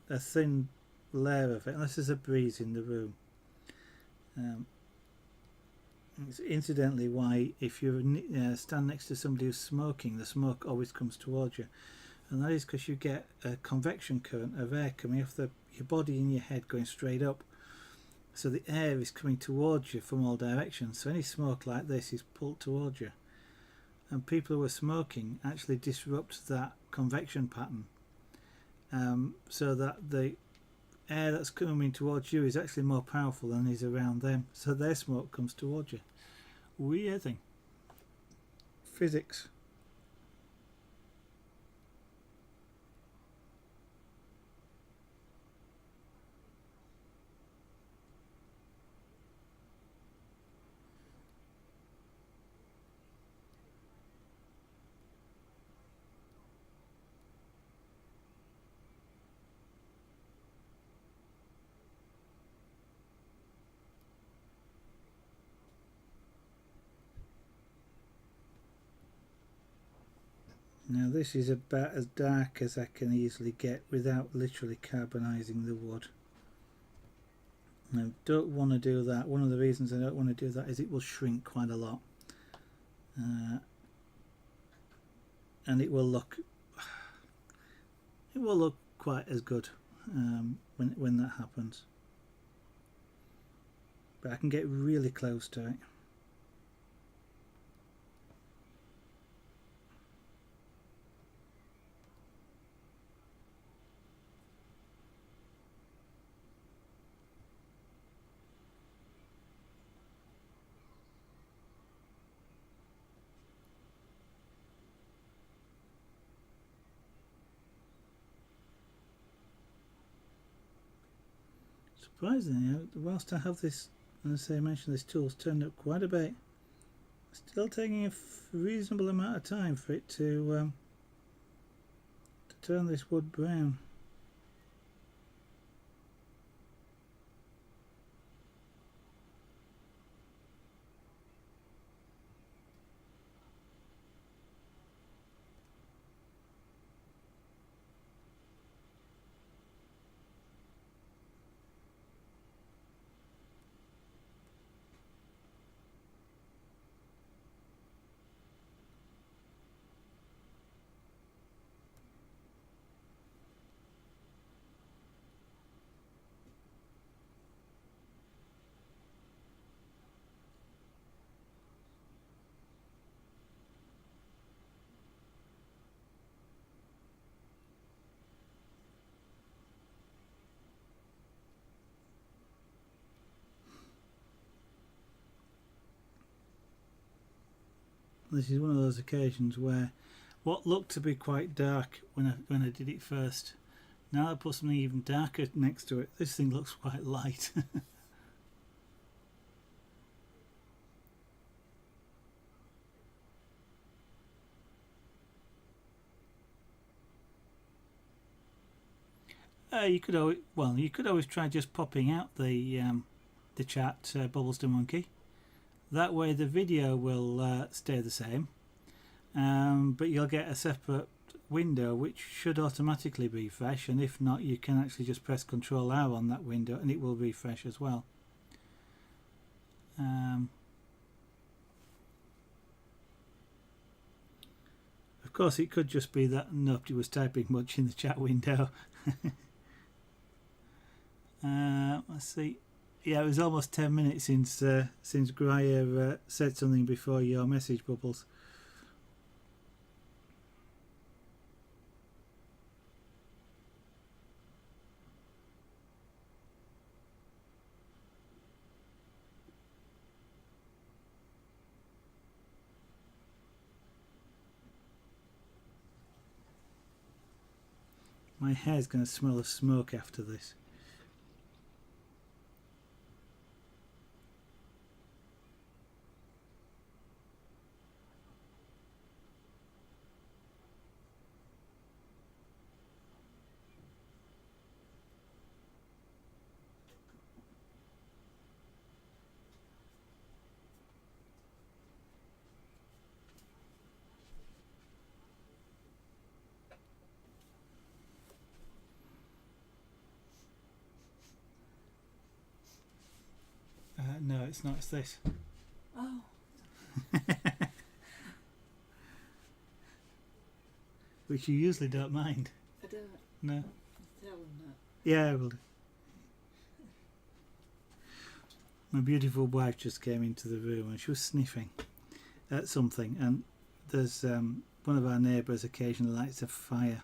layer of it, unless there's a breeze in the room. It's incidentally why if you stand next to somebody who's smoking, the smoke always comes towards you, and that is because you get a convection current of air coming off your body and your head going straight up. So the air is coming towards you from all directions. So any smoke like this is pulled towards you. And people who are smoking actually disrupt that convection pattern. So that the air that's coming towards you is actually more powerful than is around them. So their smoke comes towards you. Weird thing. Physics. Now this is about as dark as I can easily get without literally carbonising the wood. I don't want to do that. One of the reasons I don't want to do that is it will shrink quite a lot. And it will look quite as good when that happens. But I can get really close to it. Surprisingly, whilst I have this, as I mentioned, this tool's turned up quite a bit. Still taking a reasonable amount of time for it to turn this wood brown. This is one of those occasions where what looked to be quite dark when I did it first, now I put something even darker next to it, this thing looks quite light. You could always try just popping out the chat Bubbles to Monkey. That way the video will stay the same, but you'll get a separate window which should automatically refresh, and if not, you can actually just press Ctrl R on that window and it will refresh as well. Of course, it could just be that nobody was typing much in the chat window. Let's see. Yeah, it was almost 10 minutes since Grier said something before your message, Bubbles. My hair's going to smell of smoke after this. No, it's not. It's this. Oh. Which you usually don't mind. I don't. No. Tell them that. Yeah, I will do. My beautiful wife just came into the room and she was sniffing at something, and there's one of our neighbours occasionally lights a fire,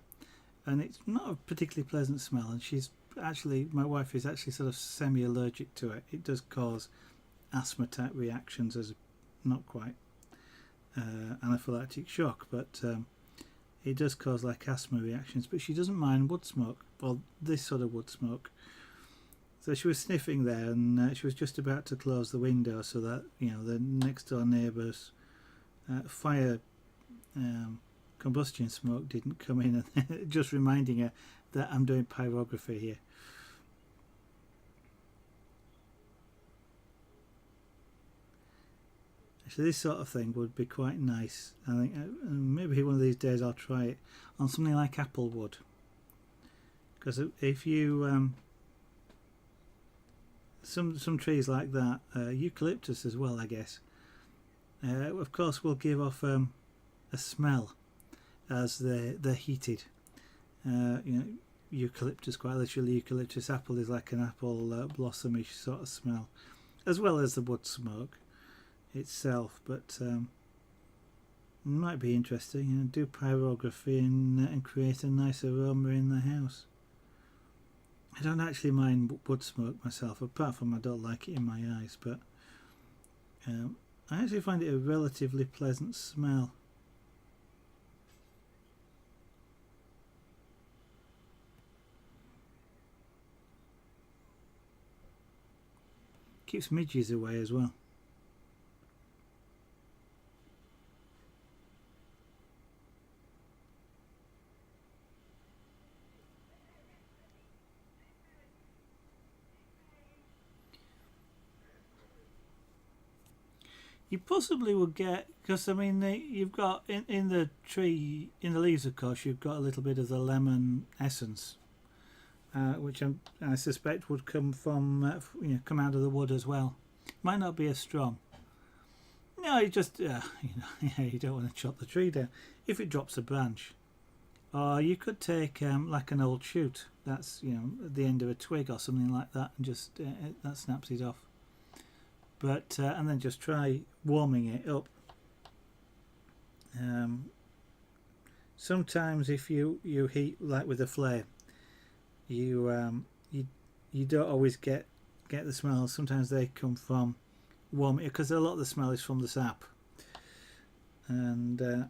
and it's not a particularly pleasant smell, and my wife is actually sort of semi-allergic to it. It does cause asthma type reactions, as not quite anaphylactic shock, but it does cause like asthma reactions, but she doesn't mind wood smoke, or this sort of wood smoke. So she was sniffing there, and she was just about to close the window so that, you know, the next door neighbour's fire combustion smoke didn't come in, and just reminding her that I'm doing pyrography here. Actually, this sort of thing would be quite nice. I think maybe one of these days I'll try it on something like apple wood, because if you some trees like that, eucalyptus as well, I guess, of course will give off a smell as they're heated. You know, eucalyptus, quite literally, eucalyptus apple is like an apple blossomish sort of smell, as well as the wood smoke itself. But might be interesting, you know, do pyrography and create a nice aroma in the house. I don't actually mind wood smoke myself, apart from I don't like it in my eyes, but I actually find it a relatively pleasant smell. Keeps midges away as well. You possibly would get, because I mean you've got in the tree, in the leaves of course, you've got a little bit of the lemon essence, which I suspect would come from come out of the wood as well. Might not be as strong. No, you just you don't want to chop the tree down. If it drops a branch, or you could take like an old shoot that's at the end of a twig or something like that, and just that snaps it off. But and then just try warming it up. Sometimes if you heat like with a flame, you don't always get the smell. Sometimes they come from warming, because a lot of the smell is from the sap. and of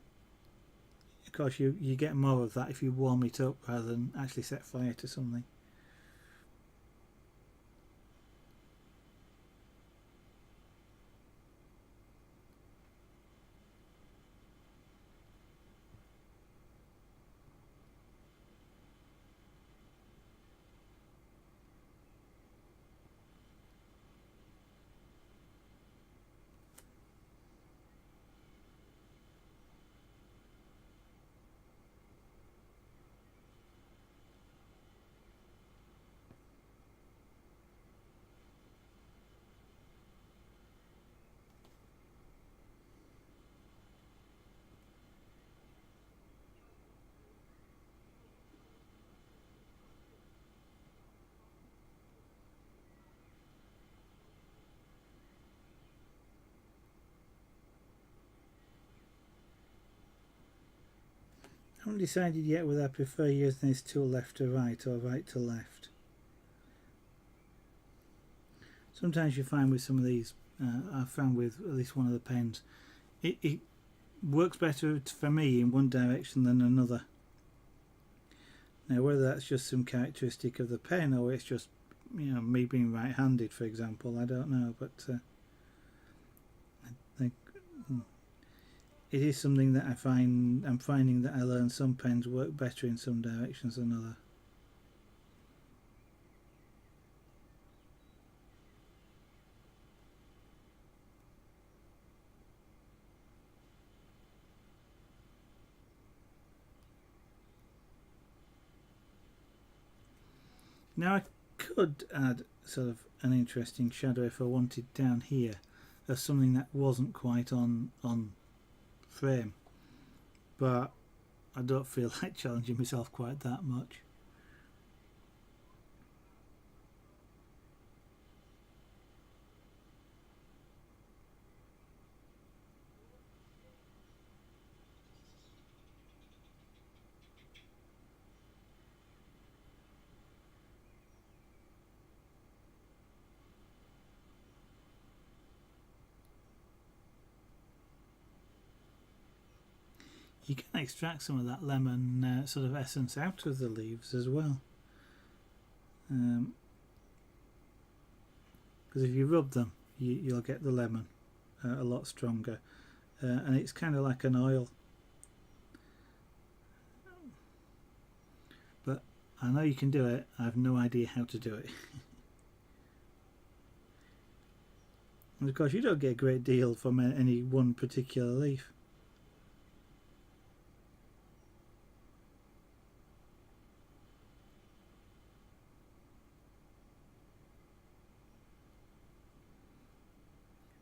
course you get more of that if you warm it up rather than actually set fire to something. I haven't decided yet whether I prefer using this tool left to right or right to left. Sometimes you find with some of these, I've found with at least one of the pens, it works better for me in one direction than another. Now whether that's just some characteristic of the pen or it's just, you know, me being right-handed, for example, I don't know, but I think it is something that I'm finding that I learn some pens work better in some directions than other. Now I could add sort of an interesting shadow if I wanted down here as something that wasn't quite on frame, but I don't feel like challenging myself quite that much. You can extract some of that lemon sort of essence out of the leaves as well, because if you rub them you'll get the lemon a lot stronger, and it's kind of like an oil. But I know you can do it, I have no idea how to do it. And of course you don't get a great deal from any one particular leaf.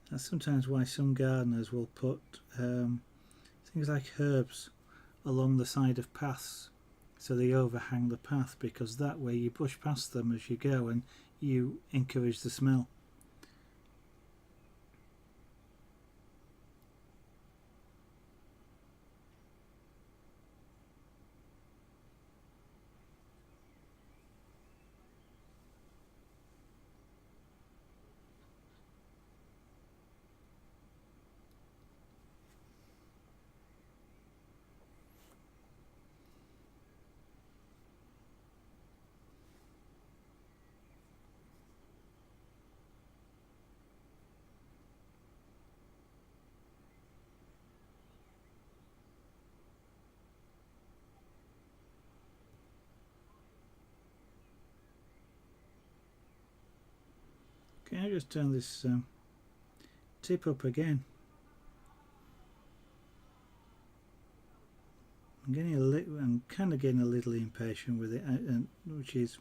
That's sometimes why some gardeners will put things like herbs along the side of paths so they overhang the path, because that way you brush past them as you go and you encourage the smell. Okay, I'll just turn this tip up again. I'm kind of getting a little impatient with it, which is,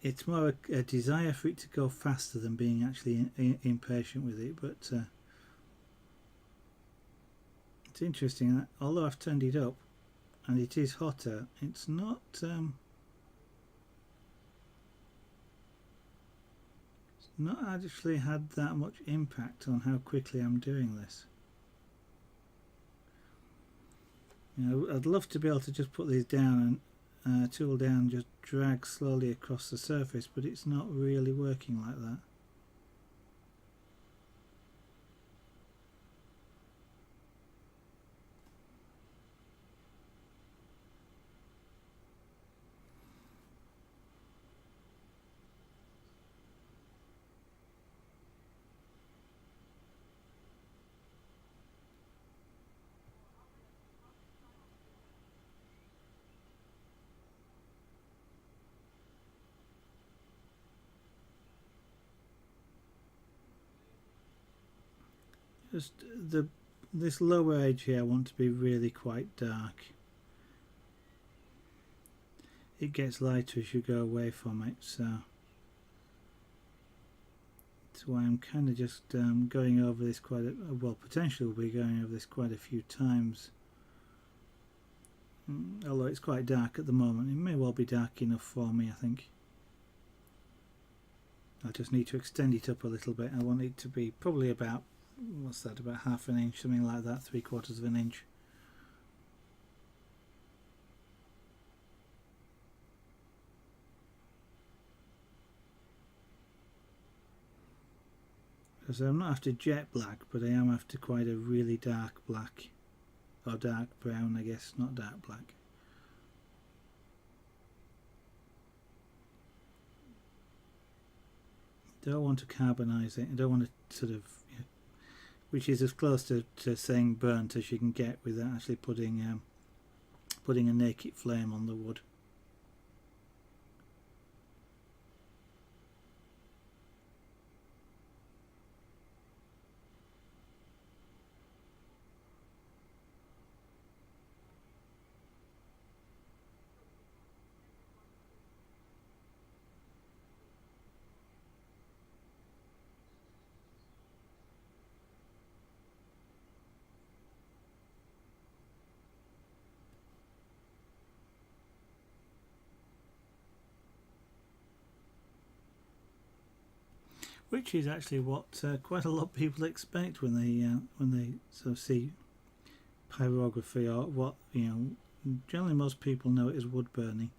it's more a desire for it to go faster than being actually impatient with it. But it's interesting that although I've turned it up and it is hotter, it's not actually had that much impact on how quickly I'm doing this. You know, I'd love to be able to just put these down and tool down, just drag slowly across the surface, but it's not really working like that. just this lower edge here I want to be really quite dark. It gets lighter as you go away from it, so that's why I'm kind of just going over this quite well, potentially we'll be going over this quite a few times. Although it's quite dark at the moment, it may well be dark enough for me, I think. I just need to extend it up a little bit. I want it to be probably about, what's that, about half an inch, something like that, 3/4 of an inch. Because I'm not after jet black, but I am after quite a really dark black, or dark brown, I guess, not dark black. Don't want to carbonise it. I don't want to sort of, which is as close to saying burnt as you can get without actually putting a naked flame on the wood. Which is actually what quite a lot of people expect when they sort of see pyrography, or what, generally most people know it as wood burning.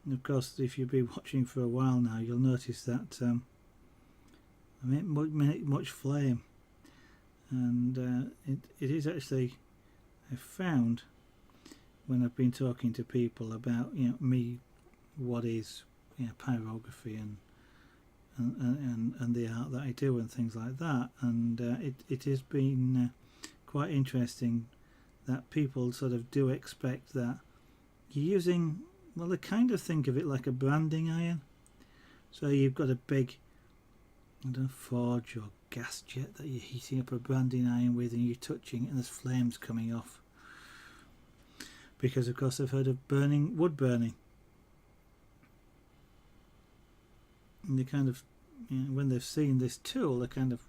And of course, if you've been watching for a while now, you'll notice that I make much flame, and it is actually, I've found when I've been talking to people about what is pyrography and the art that I do and things like that, and it has been quite interesting that people sort of do expect that you're using, well, they kind of think of it like a branding iron. So you've got a big, I don't know, forge or gas jet that you're heating up a branding iron with, and you're touching it and there's flames coming off, because of course they've heard of wood burning. And they kind of, when they've seen this tool, they're kind of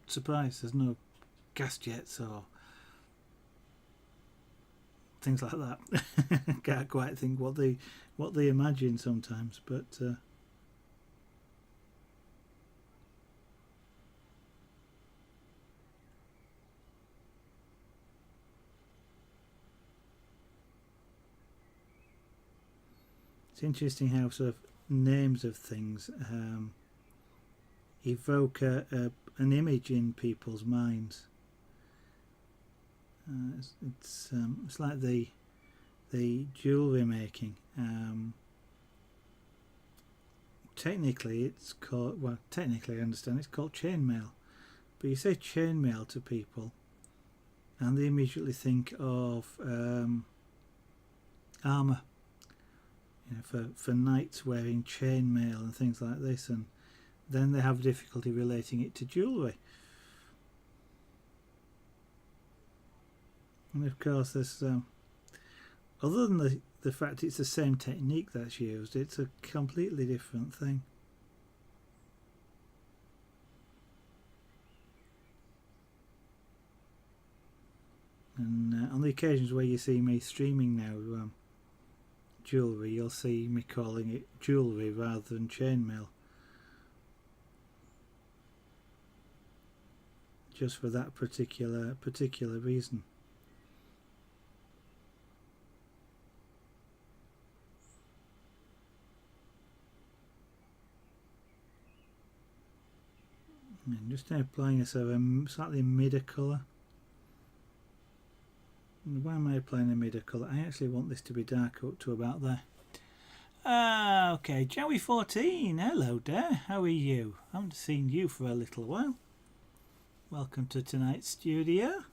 surprised there's no gas jets or things like that. Can't quite think what they imagine sometimes, but it's interesting how sort of names of things evoke an image in people's minds. It's like the jewellery making. Technically, it's called, well, technically I understand it's called chainmail, but you say chainmail to people, and they immediately think of armour. For knights wearing chainmail and things like this, and then they have difficulty relating it to jewellery. And of course, there's other than the fact it's the same technique that's used, it's a completely different thing. And on the occasions where you see me streaming now, jewellery, you'll see me calling it jewellery rather than chainmail, just for that particular reason. And just applying a sort of a slightly midder colour. Why am I applying a midder colour? I actually want this to be dark up to about there. Okay, Joey14, hello there, how are you? I haven't seen you for a little while. Welcome to tonight's studio.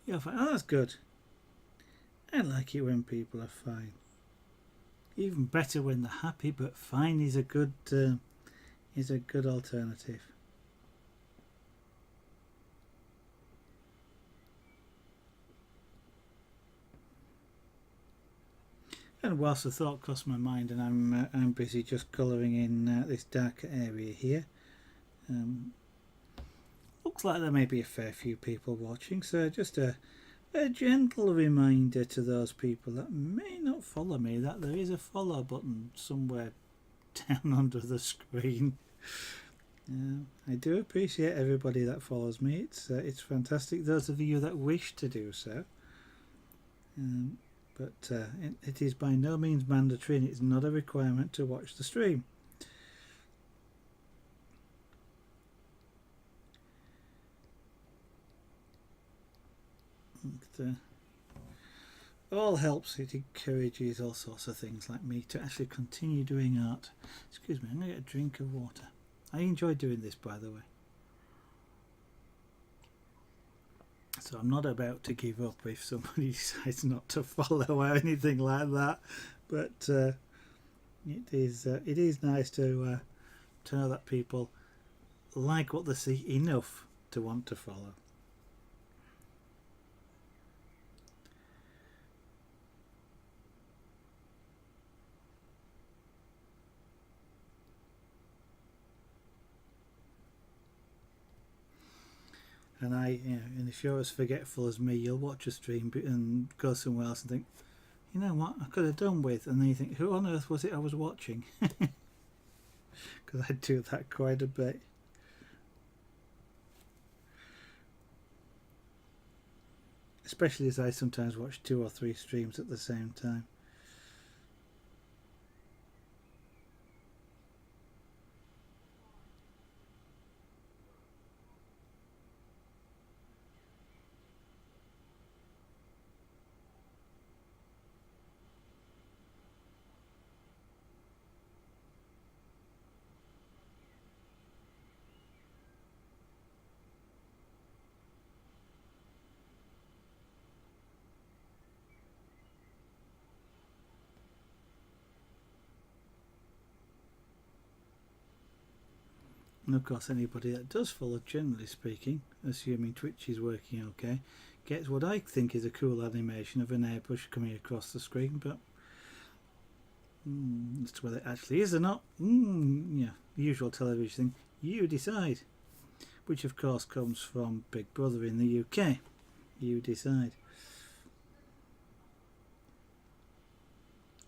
you'll find, oh, that's good. I like it when people are fine. Even better when they're happy, but fine is a good alternative. And whilst the thought crossed my mind, and I'm busy just colouring in this darker area here, looks like there may be a fair few people watching, so just a gentle reminder to those people that may not follow me that there is a follow button somewhere down under the screen. I do appreciate everybody that follows me. It's fantastic. Those of you that wish to do so. But it is by no means mandatory, and it's not a requirement to watch the stream. All helps. It encourages all sorts of things like me to actually continue doing art. Excuse me, I'm going to get a drink of water. I enjoy doing this, by the way. So I'm not about to give up if somebody decides not to follow or anything like that. But it is nice to know that people like what they see enough to want to follow. And and if you're as forgetful as me, you'll watch a stream and go somewhere else and think, you know what, I could have done with, and then you think, who on earth was it I was watching? Because I do that quite a bit. Especially as I sometimes watch 2 or 3 streams at the same time. And of course anybody that does follow, generally speaking, assuming Twitch is working okay, gets what I think is a cool animation of an airbrush coming across the screen, but as to whether it actually is or not, yeah, the usual television thing, you decide. Which of course comes from Big Brother in the UK. You decide.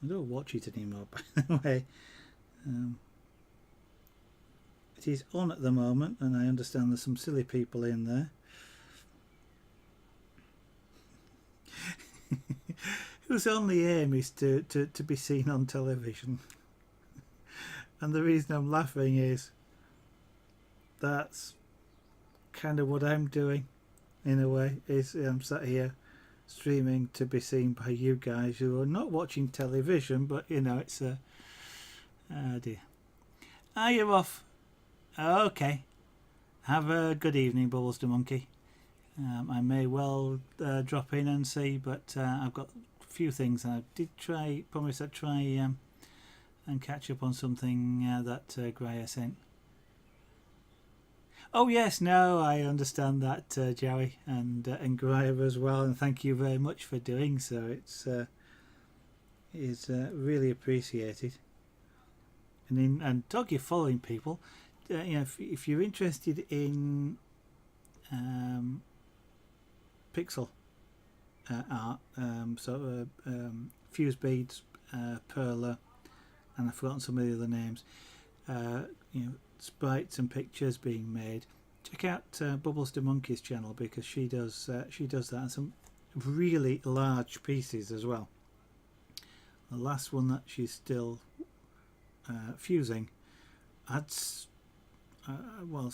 I don't watch it anymore, by the way. It is on at the moment, and I understand there's some silly people in there whose only aim is to be seen on television. And the reason I'm laughing is that's kind of what I'm doing, in a way. Is I'm sat here streaming to be seen by you guys who are not watching television, but you know, it's a... Oh dear. Ah, you're off. Okay. Have a good evening, Bubbles the Monkey. I may well drop in and see, but I've got a few things. I did promise I'd try and catch up on something that Graia sent. Oh yes, no, I understand that, Joey, and Graia as well, and thank you very much for doing so. It's really appreciated. And talk of following people, if you're interested in pixel art, fuse beads, perler, and I've forgotten some of the other names. Sprites and pictures being made. Check out Bubbles the Monkey's channel, because she does that, and some really large pieces as well. The last one that she's still fusing had I will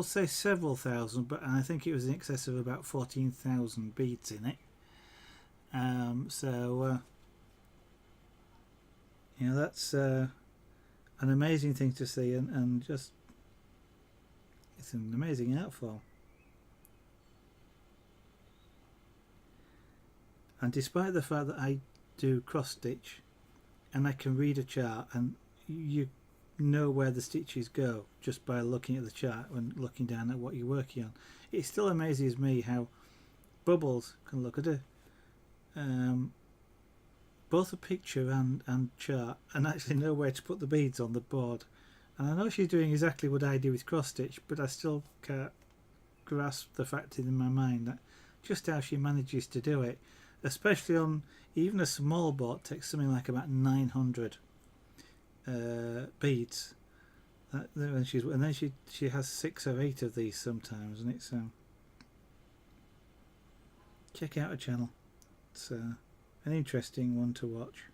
say several thousand, but I think it was in excess of about 14,000 beads in it. That's an amazing thing to see, and just it's an amazing art form. And despite the fact that I do cross stitch and I can read a chart, and you know where the stitches go just by looking at the chart and looking down at what you're working on, it still amazes me how Bubbles can look at both a picture and chart and actually know where to put the beads on the board. And I know she's doing exactly what I do with cross stitch, but I still can't grasp the fact in my mind that just how she manages to do it, especially on even a small board takes something like about 900 beads. And then she has 6 or 8 of these sometimes, and it's check out her channel. It's an interesting one to watch.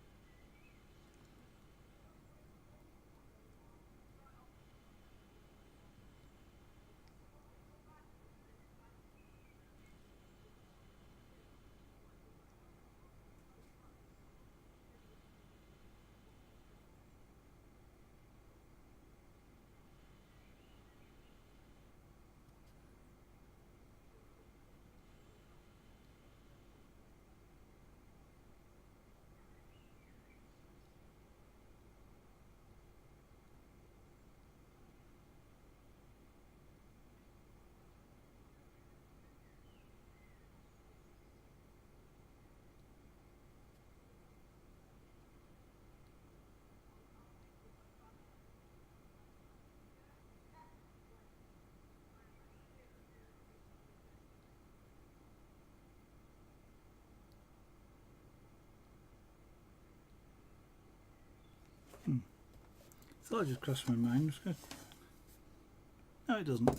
Thought it just crossed my mind. No, it doesn't.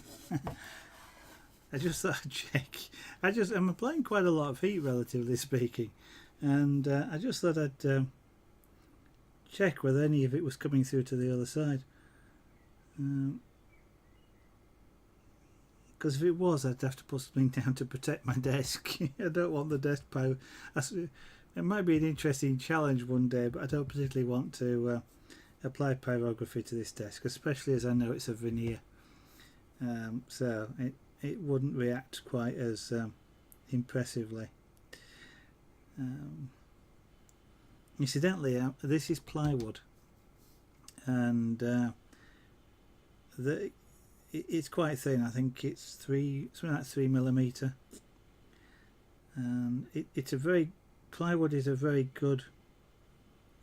I just thought I'd check. I'm applying quite a lot of heat, relatively speaking, and I just thought I'd check whether any of it was coming through to the other side. Because if it was, I'd have to put something down to protect my desk. I don't want the desk power. It might be an interesting challenge one day, but I don't particularly want to apply pyrography to this desk, especially as I know it's a veneer. So it wouldn't react quite as impressively. Incidentally, this is plywood, and it's quite thin. I think it's something like 3mm, and plywood is a very good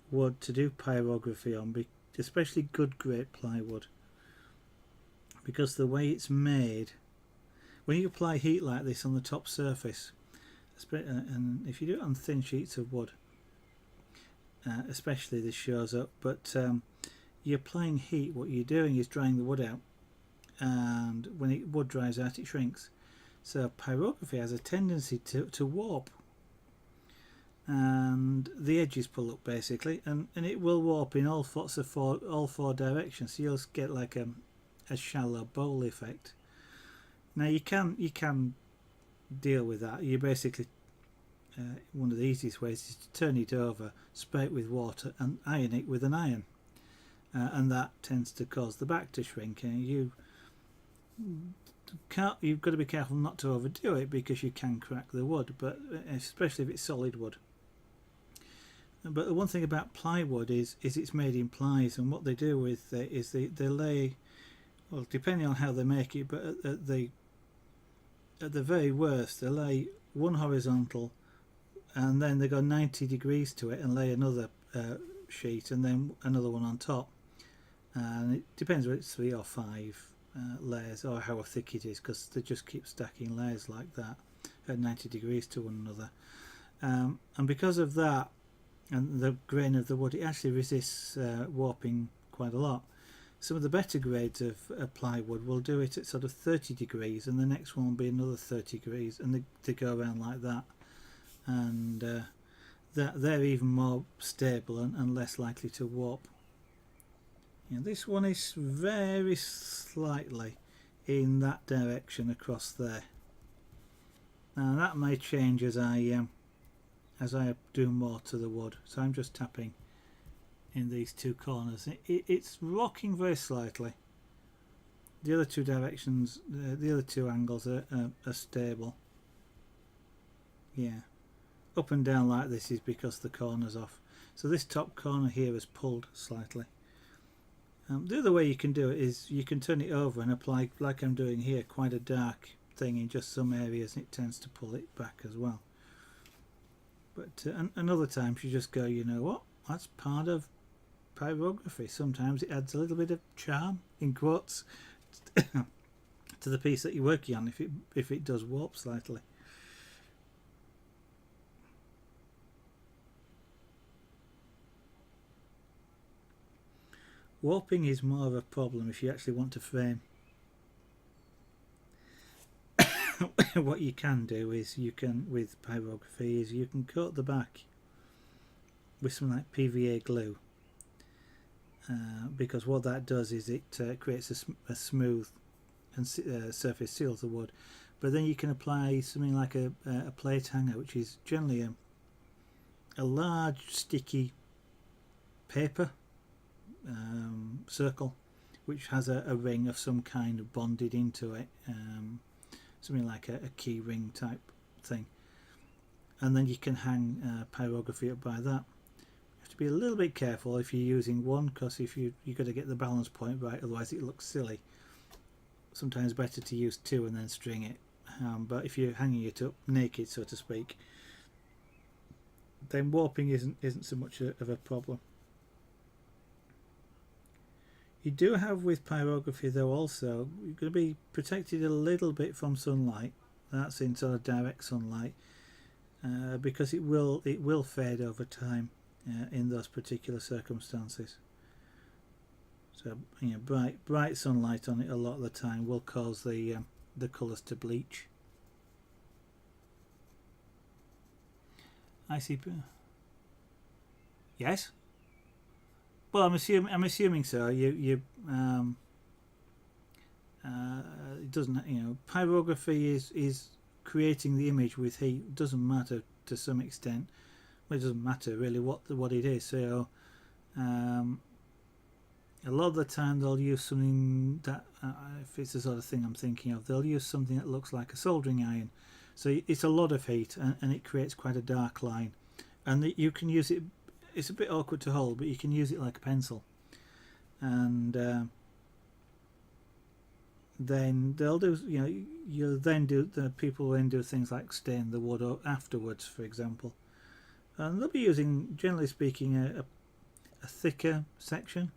wood to do pyrography on, especially good grade plywood, because the way it's made, when you apply heat like this on the top surface, and if you do it on thin sheets of wood, especially this shows up, but you're applying heat, what you're doing is drying the wood out, and when wood dries out it shrinks. So pyrography has a tendency to warp, and the edges pull up basically, and it will warp in all four directions, so you'll get like a shallow bowl effect. Now you can deal with that. You basically one of the easiest ways is to turn it over, spray it with water and iron it with an iron, and that tends to cause the back to shrink, and you've got to be careful not to overdo it, because you can crack the wood, but especially if it's solid wood. But the one thing about plywood is it's made in plies, and what they do with it is they lay, well, depending on how they make it, but at the very worst they lay one horizontal, and then they go 90 degrees to it and lay another sheet, and then another one on top, and it depends whether it's 3 or 5 layers, or how thick it is, because they just keep stacking layers like that at 90 degrees to one another, and because of that and the grain of the wood, it actually resists warping quite a lot. Some of the better grades of plywood will do it at sort of 30 degrees, and the next one will be another 30 degrees, and they go around like that, and they're even more stable and less likely to warp. This one is very slightly in that direction across there. Now that may change as I do more to the wood, so I'm just tapping in these two corners. It's rocking very slightly. The other two directions, the other two angles are stable. Yeah, up and down like this is because the corner's off. So this top corner here is pulled slightly. The other way you can do it is you can turn it over and apply, like I'm doing here, quite a dark thing in just some areas, and it tends to pull it back as well. But and other times you just go, you know what, that's part of pyrography. Sometimes it adds a little bit of charm, in quotes, to the piece that you're working on if it does warp slightly. Warping is more of a problem if you actually want to frame. What you can do is you can, with pyrography, is you can coat the back with something like PVA glue, because what that does is it creates a smooth and surface, seals the wood. But then you can apply something like a plate hanger, which is generally a large sticky paper circle, which has a ring of some kind bonded into it, something like a key ring type thing, and then you can hang pyrography up by that. You have to be a little bit careful if you're using one, because if you've got to get the balance point right, otherwise it looks silly. Sometimes better to use two and then string it, but if you're hanging it up naked, so to speak, then warping isn't so much of a problem. You do have with pyrography though also, you're going to be protected a little bit from sunlight. That's in sort of direct sunlight, because it will fade over time in those particular circumstances. So you know, bright sunlight on it a lot of the time will cause the colours to bleach. I see. Yes. Well, I'm assuming so. It doesn't. You know, pyrography is creating the image with heat. It doesn't matter to some extent. Well, it doesn't matter really what it is. So, a lot of the time they'll use something that, if it's the sort of thing I'm thinking of, they'll use something that looks like a soldering iron. So it's a lot of heat, and it creates quite a dark line, and you can use it. It's a bit awkward to hold, but you can use it like a pencil, and then they'll do. You know, you'll then do the people then do things like stain the wood afterwards, for example, and they'll be using, generally speaking, a thicker section.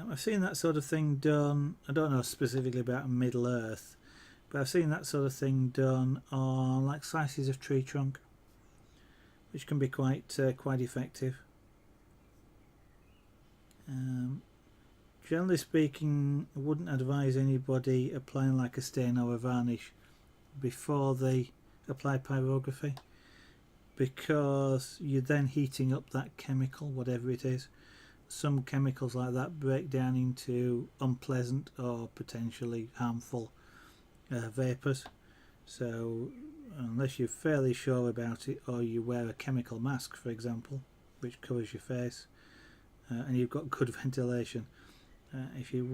I've seen that sort of thing done. I don't know specifically about Middle Earth, but I've seen that sort of thing done on like slices of tree trunk, which can be quite effective. Generally speaking, I wouldn't advise anybody applying like a stain or a varnish before they apply pyrography, because you're then heating up that chemical, whatever it is. Some chemicals like that break down into unpleasant or potentially harmful vapours. So unless you're fairly sure about it, or you wear a chemical mask, for example, which covers your face, and you've got good ventilation, if you're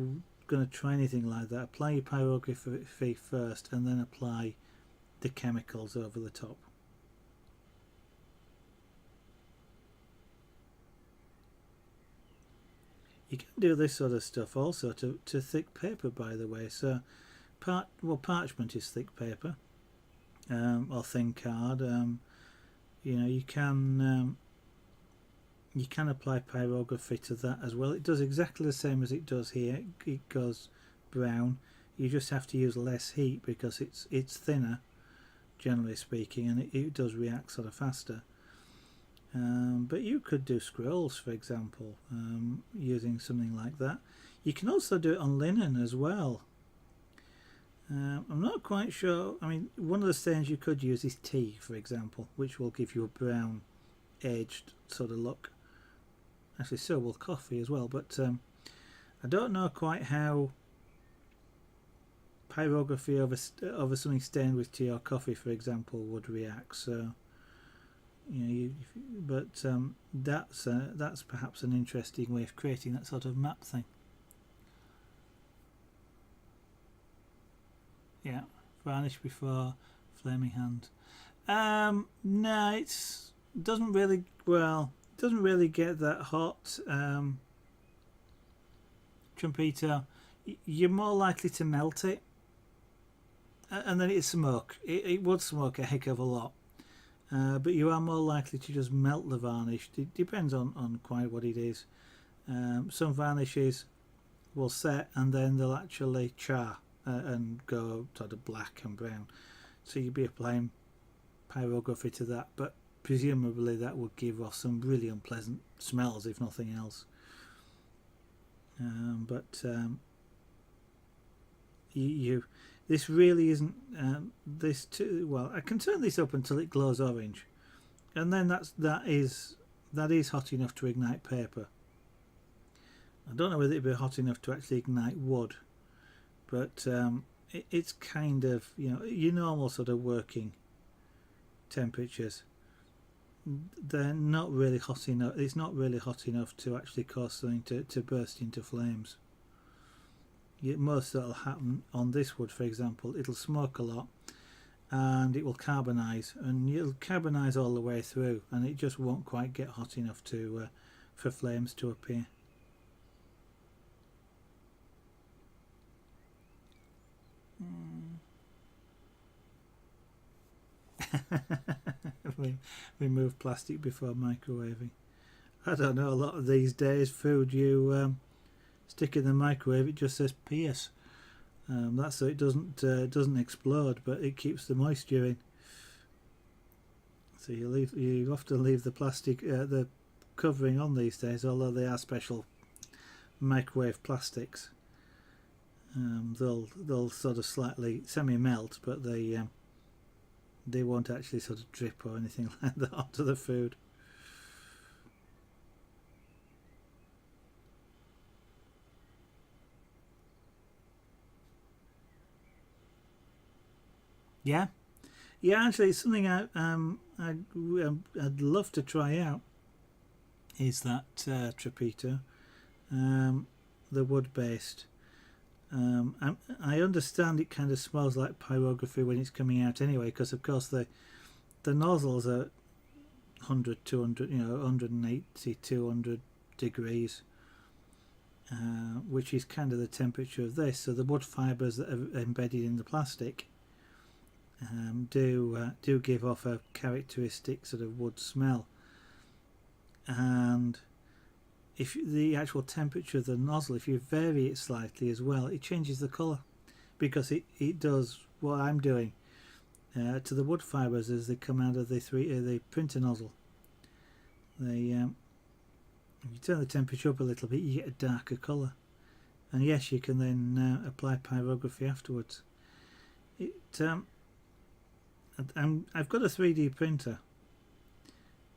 going to try anything like that, apply your pyrography first and then apply the chemicals over the top. You can do this sort of stuff also to thick paper, by the way. So parchment is thick paper, or thin card. You know, you can apply pyrography to that as well. It does exactly the same as it does here. It goes brown. You just have to use less heat because it's thinner, generally speaking, and it does react sort of faster. But you could do scrolls, for example, using something like that. You can also do it on linen as well. I'm not quite sure. I mean, one of the stains you could use is tea, for example, which will give you a brown aged sort of look. Actually, so will coffee as well, but I don't know quite how pyrography over something stained with tea or coffee, for example, would react. So, you know, that's perhaps an interesting way of creating that sort of map thing. Yeah, varnish before flaming hand. No, it's doesn't really doesn't really get that hot. Trumpito, you're more likely to melt it, and then it'd smoke. It would smoke a heck of a lot, but you are more likely to just melt the varnish. It depends on quite what it is. Some varnishes will set and then they'll actually char and go sort of black and brown. So you'd be applying pyrography to that, but presumably that would give off some really unpleasant smells, if nothing else. This really isn't this too well. I can turn this up until it glows orange, and then that is hot enough to ignite paper. I don't know whether it'd be hot enough to actually ignite wood, but it's kind of, your normal sort of working temperatures. They're not really hot enough. It's not really hot enough to actually cause something to burst into flames. Most that'll happen on this wood, for example, it'll smoke a lot and it will carbonise, and it'll carbonise all the way through, and it just won't quite get hot enough to for flames to appear. Remove plastic before microwaving. I don't know, a lot of these days food you stick in the microwave, it just says Pierce. That's so it doesn't explode, but it keeps the moisture in. So you often leave the plastic the covering on these days, although they are special microwave plastics. They'll sort of slightly semi melt, but they won't actually sort of drip or anything like that onto the food. Yeah, actually, it's something I'd love to try out. Is that Trapito, the wood-based? I understand it kind of smells like pyrography when it's coming out anyway, because of course the nozzles are 100, 200, 180, 200 degrees, which is kind of the temperature of this. So the wood fibres that are embedded in the plastic do give off a characteristic sort of wood smell, and if the actual temperature of the nozzle, if you vary it slightly as well, it changes the colour, because it does what I'm doing to the wood fibres as they come out of the printer nozzle. If you turn the temperature up a little bit, you get a darker colour, and yes, you can then apply pyrography afterwards. I've got a 3D printer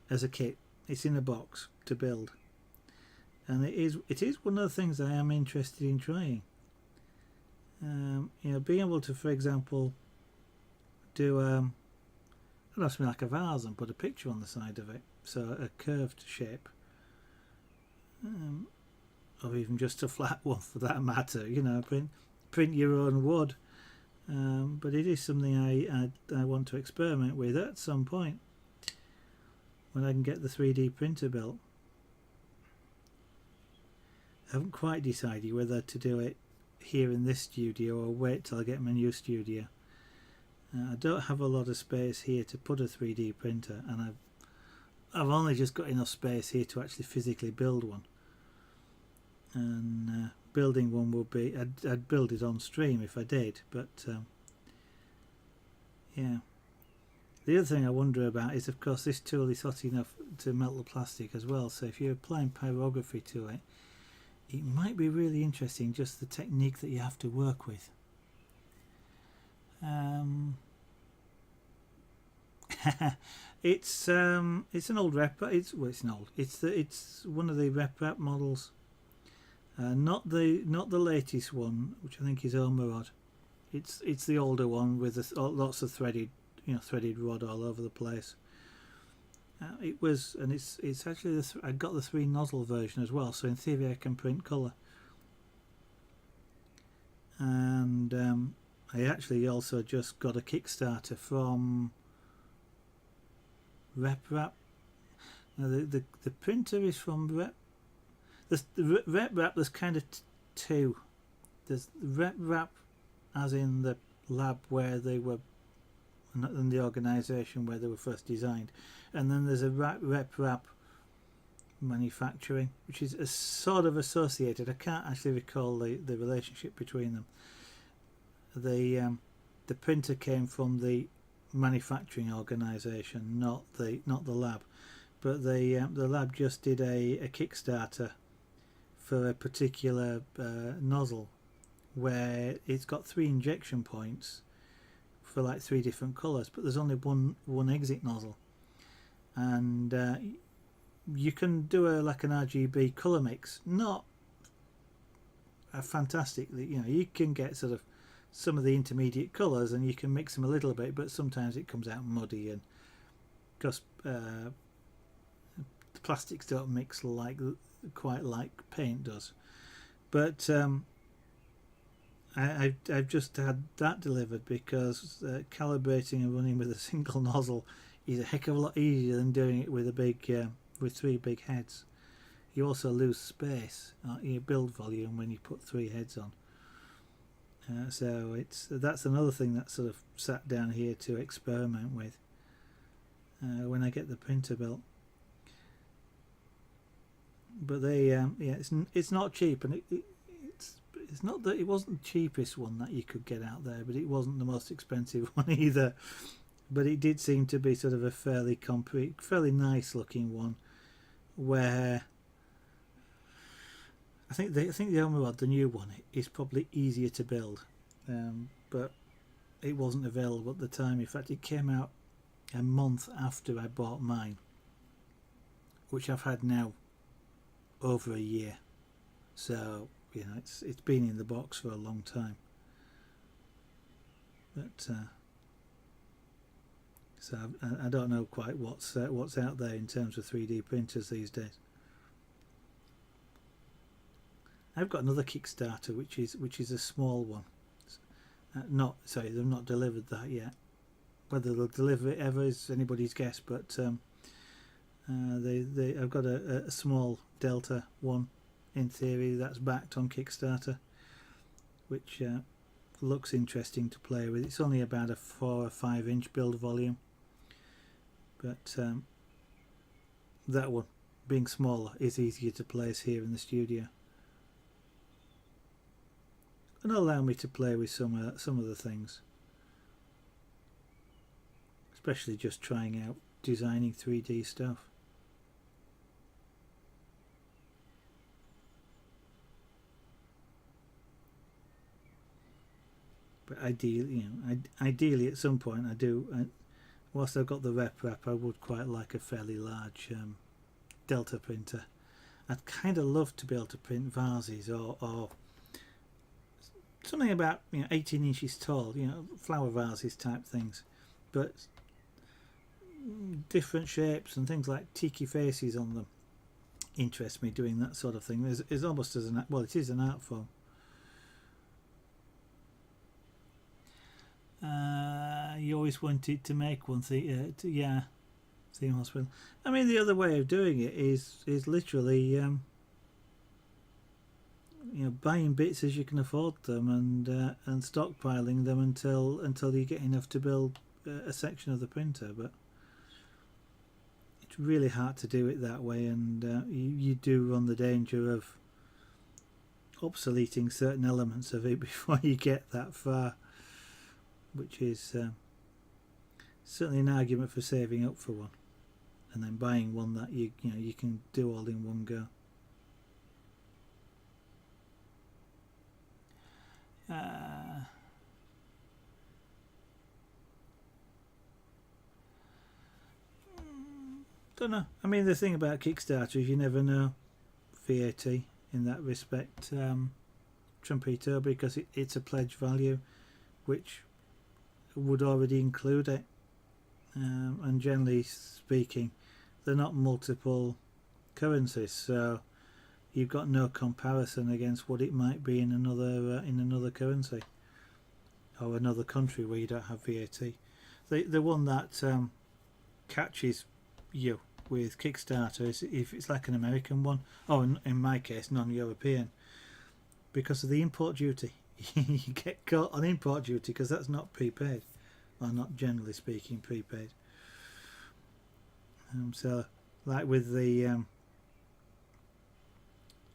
as a kit. It's in a box to build, and it is one of the things I am interested in trying. Being able to, for example, do something like a vase and put a picture on the side of it, so a curved shape, or even just a flat one for that matter. Print your own wood. But it is something I want to experiment with at some point when I can get the 3D printer built. I haven't quite decided whether to do it here in this studio or wait till I get my new studio. I don't have a lot of space here to put a 3D printer, and I've only just got enough space here to actually physically build one. And building one would be, I'd build it on stream if I did, but yeah. The other thing I wonder about is, of course, this tool is hot enough to melt the plastic as well, so if you're applying pyrography to it, it might be really interesting, just the technique that you have to work with. It's an old rep. It's an old. It's one of the rep models. Not the latest one, which I think is Omerod. It's the older one with lots of threaded rod all over the place. It's actually I got the 3 nozzle version as well, so in theory I can print colour. And I actually also just got a Kickstarter from RepRap. Now the printer is from Rep. The RepRap. There's kind of two. There's RepRap, as in the lab where they were, in the organisation where they were first designed, and then there's a RepRap manufacturing, which is a sort of associated. I can't actually recall the relationship between them. The printer came from the manufacturing organisation, not the lab, but the lab just did a Kickstarter for a particular nozzle where it's got 3 injection points for like 3 different colours, but there's only one exit nozzle, and you can do like an RGB colour mix. Not a fantastic, you can get sort of some of the intermediate colours and you can mix them a little bit, but sometimes it comes out muddy, and because the plastics don't mix quite like paint does. But I've just had that delivered because calibrating and running with a single nozzle is a heck of a lot easier than doing it with a big with 3 big heads. You also lose space, your build volume, when you put 3 heads on. So that's another thing that sort of sat down here to experiment with when I get the printer built. But it's not cheap, and it's not that it wasn't the cheapest one that you could get out there, but it wasn't the most expensive one either. But it did seem to be sort of a fairly nice looking one, where I think the Omrod, the new one, is probably easier to build, but it wasn't available at the time. In fact, it came out a month after I bought mine, which I've had now over a year. So it's been in the box for a long time. But so I don't know quite what's out there in terms of 3D printers these days. I've got another Kickstarter which is a small one. They've not delivered that yet. Whether they'll deliver it ever is anybody's guess. But I've got a small Delta one in theory that's backed on Kickstarter, which looks interesting to play with. It's only about a 4 or 5 inch build volume, but that one, being smaller, is easier to place here in the studio, and allow me to play with some of the things, especially just trying out designing 3D stuff. But ideally at some point whilst I've got the RepRap, I would quite like a fairly large Delta printer. I'd kind of love to be able to print vases or something about 18 inches tall, flower vases type things, but different shapes and things like tiki faces on them interest me. Doing that sort of thing is almost it is an art form. You always wanted to make one theme hospital. I mean, the other way of doing it is literally buying bits as you can afford them and stockpiling them until you get enough to build a section of the printer. But it's really hard to do it that way, and you do run the danger of obsoleting certain elements of it before you get that far, which is certainly an argument for saving up for one and then buying one that you can do all in one go. Don't know. I mean, the thing about Kickstarter is you never know VAT in that respect, Trumpito, because it's a pledge value, which would already include it, and generally speaking, they're not multiple currencies, so you've got no comparison against what it might be in another currency or another country where you don't have VAT. The one that catches you with Kickstarter is if it's like an American one, or in my case, non-European, because of the import duty. You get caught on import duty because that's not prepaid, or not generally speaking prepaid. So, like with the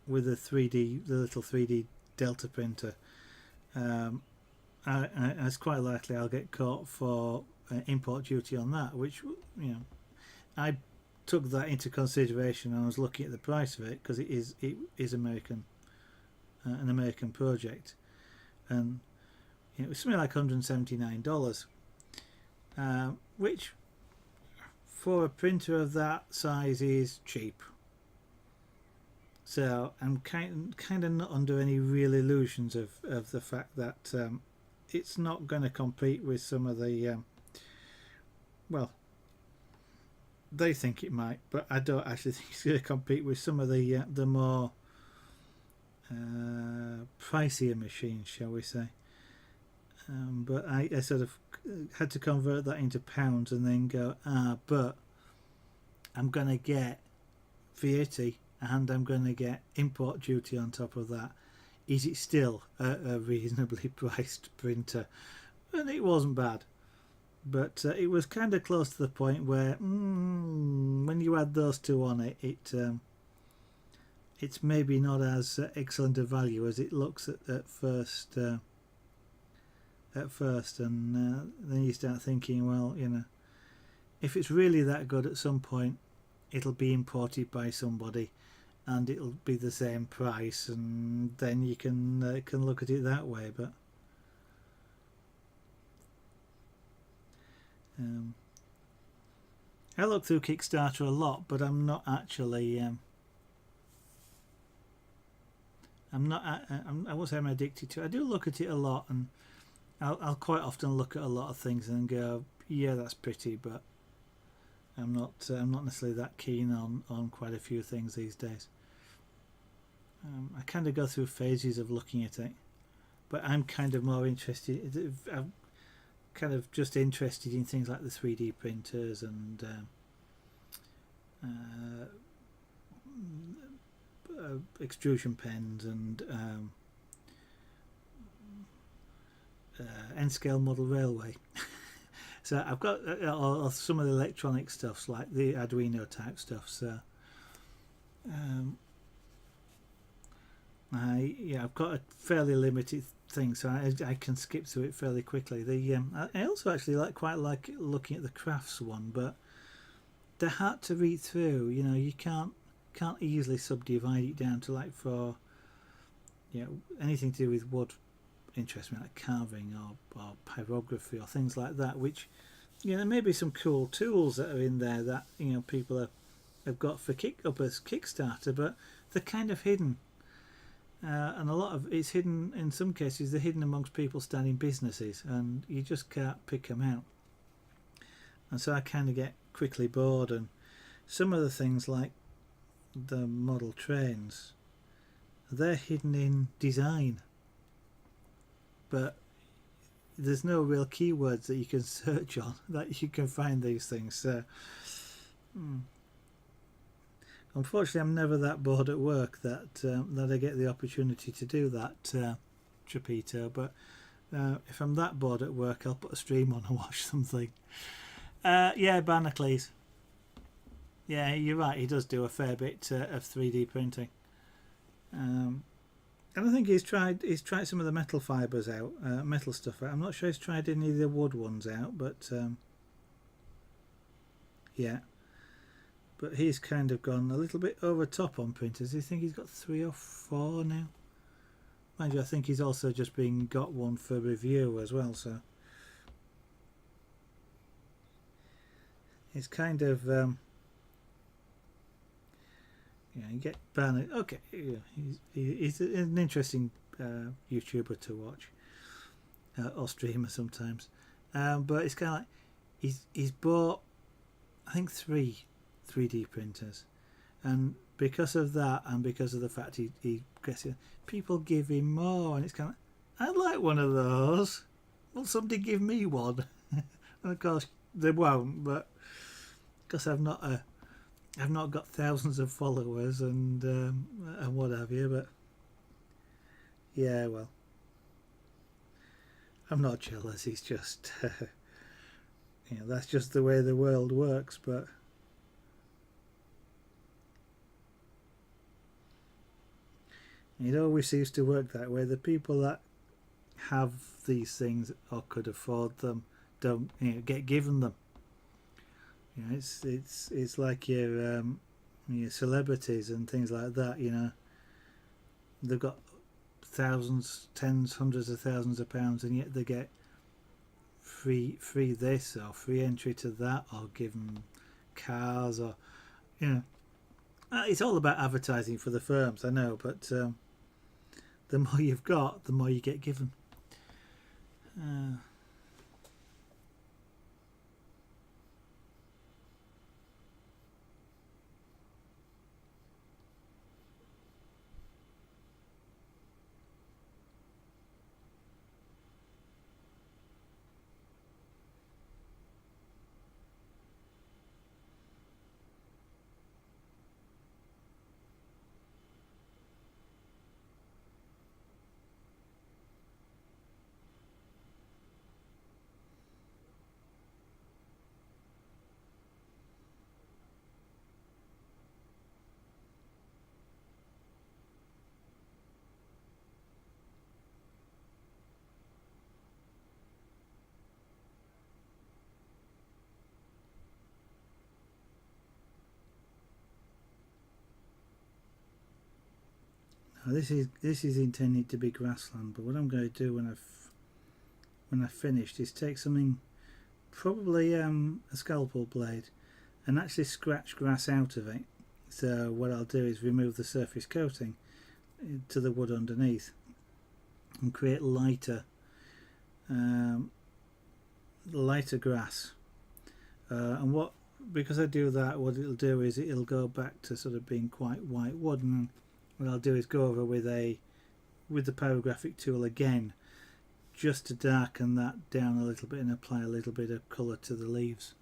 3D, the little 3D Delta printer, it's quite likely I'll get caught for import duty on that, which I took that into consideration. I was looking at the price of it because it is American, an American project, and it was something like $179, which for a printer of that size is cheap. So I'm kind of not under any real illusions of the fact that it's not going to compete with some of the well, they think it might, but I don't actually think it's going to compete with some of the more pricier machines, shall we say. But I sort of had to convert that into pounds and then go, but I'm going to get VAT and I'm going to get import duty on top of that. Is it still a reasonably priced printer? And it wasn't bad. But it was kind of close to the point where when you add those two on it, it's maybe not as excellent a value as it looks at first. And then you start thinking, well, if it's really that good, at some point it'll be imported by somebody, and it'll be the same price, and then you can look at it that way. But I look through Kickstarter a lot, but I'm not actually. I won't say I'm addicted to it. I do look at it a lot, and I'll quite often look at a lot of things and go, yeah, that's pretty, but I'm not necessarily that keen on quite a few things these days. I kind of go through phases of looking at it, but I'm kind of more interested. I'm kind of just interested in things like the 3D printers and extrusion pens and N-scale model railway. So I've got some of the electronic stuffs like the Arduino type stuff. So I've got a fairly limited thing, so I can skip through it fairly quickly. I also actually quite like looking at the crafts one, but they're hard to read through. You can't easily subdivide it down to for anything to do with wood interests me, like carving or pyrography or things like that, which there may be some cool tools that are in there that people have got for up as Kickstarter, but they're kind of hidden, and a lot of it's hidden. In some cases they're hidden amongst people starting businesses, and you just can't pick them out, and so I kind of get quickly bored. And some of the things like the model trains, they're hidden in design, but there's no real keywords that you can search on that you can find these things. So unfortunately I'm never that bored at work that I get the opportunity to do that, Trapito. But if I'm that bored at work, I'll put a stream on and watch something. Barnacles. Yeah, you're right, he does do a fair bit of 3D printing. And I think he's tried some of the metal fibres out, metal stuff out. I'm not sure he's tried any of the wood ones out, but but he's kind of gone a little bit over top on printers. I think he's got 3 or 4 now. Mind you, I think he's also just got one for review as well, so it's kind of you get Barnett. Okay, he's an interesting YouTuber to watch, or streamer sometimes. But it's kind of like he's bought, I think, 3 3D printers, and because of that, and because of the fact he gets it, people give him more, and it's kind of, I'd like one of those. Will somebody give me one? And of course they won't, but because I've not got thousands of followers and what have you. But yeah, well, I'm not jealous. It's just that's just the way the world works. But it always seems to work that way. The people that have these things or could afford them don't get given them. It's like your celebrities and things like that. They've got thousands, tens, hundreds of thousands of pounds, and yet they get free this or free entry to that, or given cars, or it's all about advertising for the firms, I know, but the more you've got, the more you get given. Now this is intended to be grassland, but what I'm going to do when I've finished is take something, probably a scalpel blade, and actually scratch grass out of it. So what I'll do is remove the surface coating to the wood underneath and create lighter grass. And because I do that, what it'll do is it'll go back to sort of being quite white wood, and what I'll do is go over with the pyrographic tool again, just to darken that down a little bit and apply a little bit of colour to the leaves.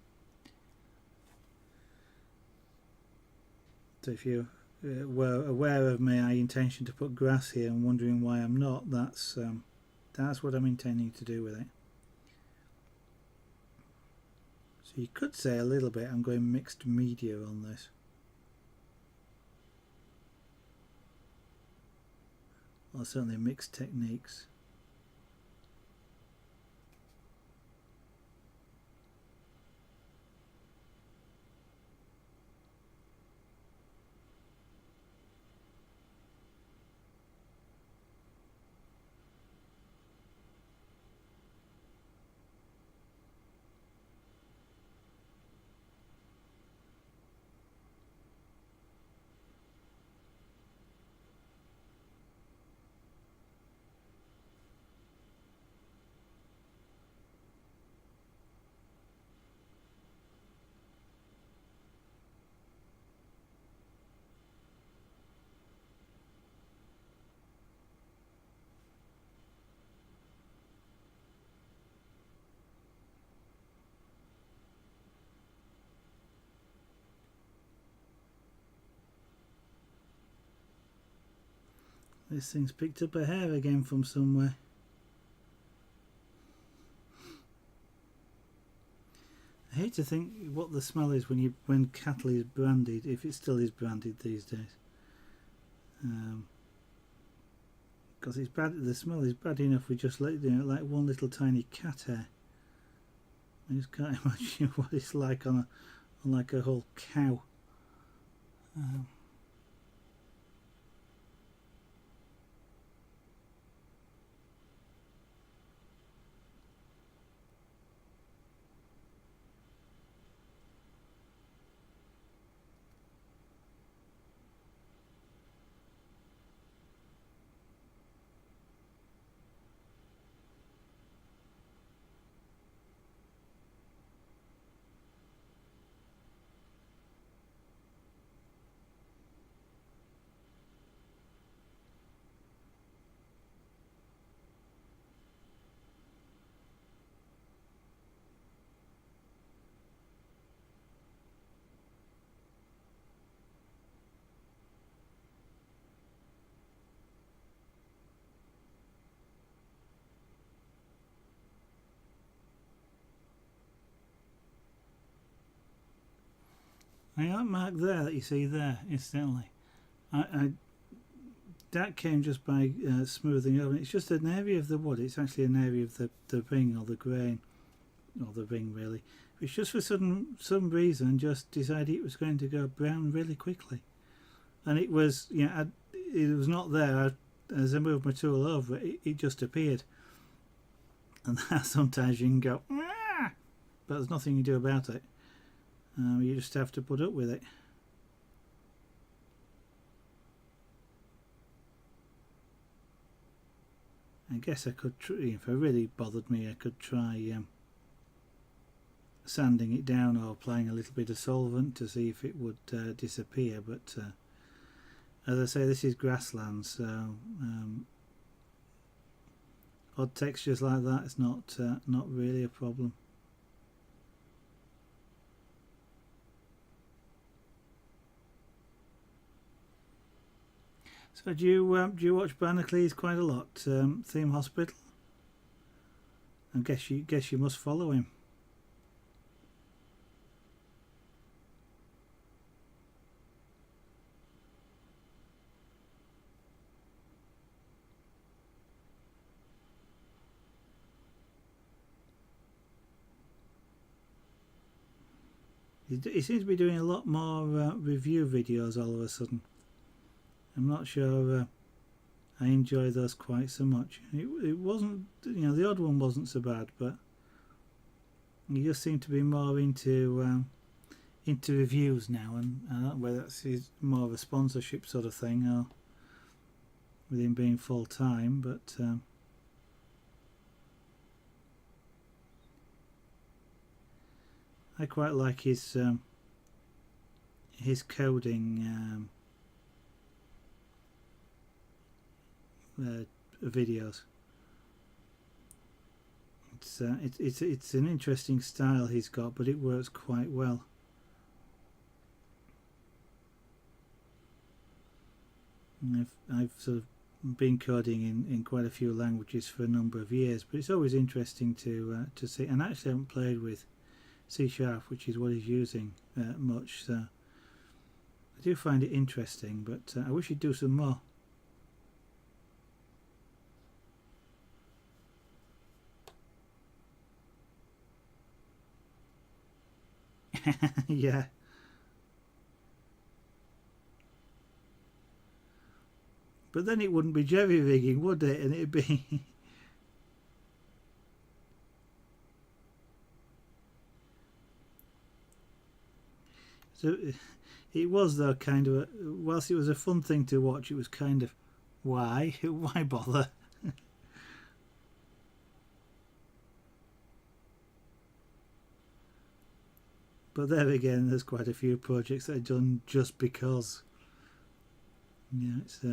So if you were aware of my intention to put grass here and wondering why I'm not, that's what I'm intending to do with it. So you could say a little bit I'm going mixed media on this. Or certainly mixed techniques. This thing's picked up a hair again from somewhere. I hate to think what the smell is when cattle is branded, if it still is branded these days. Because it's bad. The smell is bad enough with just like one little tiny cat hair. I just can't imagine what it's like on like a whole cow. that mark there that you see there, incidentally, that came just by smoothing over. It's just an area of the wood. It's actually an area of the ring or the grain, or the ring really. It's just for some reason just decided it was going to go brown really quickly, and it was it was not there. As I moved my tool over it just appeared, and sometimes you can go, "Ah!" but there's nothing you do about it. You just have to put up with it. I guess I could, if it really bothered me, I could try sanding it down or applying a little bit of solvent to see if it would disappear. But as I say, this is grassland, so odd textures like that is not really a problem. So do you watch Barnacle quite a lot? Theme Hospital. I guess you must follow him. He seems to be doing a lot more review videos all of a sudden. I'm not sure I enjoy those quite so much. It wasn't, the odd one wasn't so bad, but he just seemed to be more into reviews now, and I don't know whether that's more of a sponsorship sort of thing or with him being full time, but I quite like his coding videos. It's an interesting style he's got, but it works quite well. I've sort of been coding in quite a few languages for a number of years, but it's always interesting to see. And actually, I haven't played with C#, which is what he's using much. So I do find it interesting, but I wish he'd do some more. Yeah. But then it wouldn't be jerry rigging, would it? And it'd be so. It was though kind of whilst it was a fun thing to watch, it was kind of why bother? But there again, there's quite a few projects that I've done just because. Yeah, it's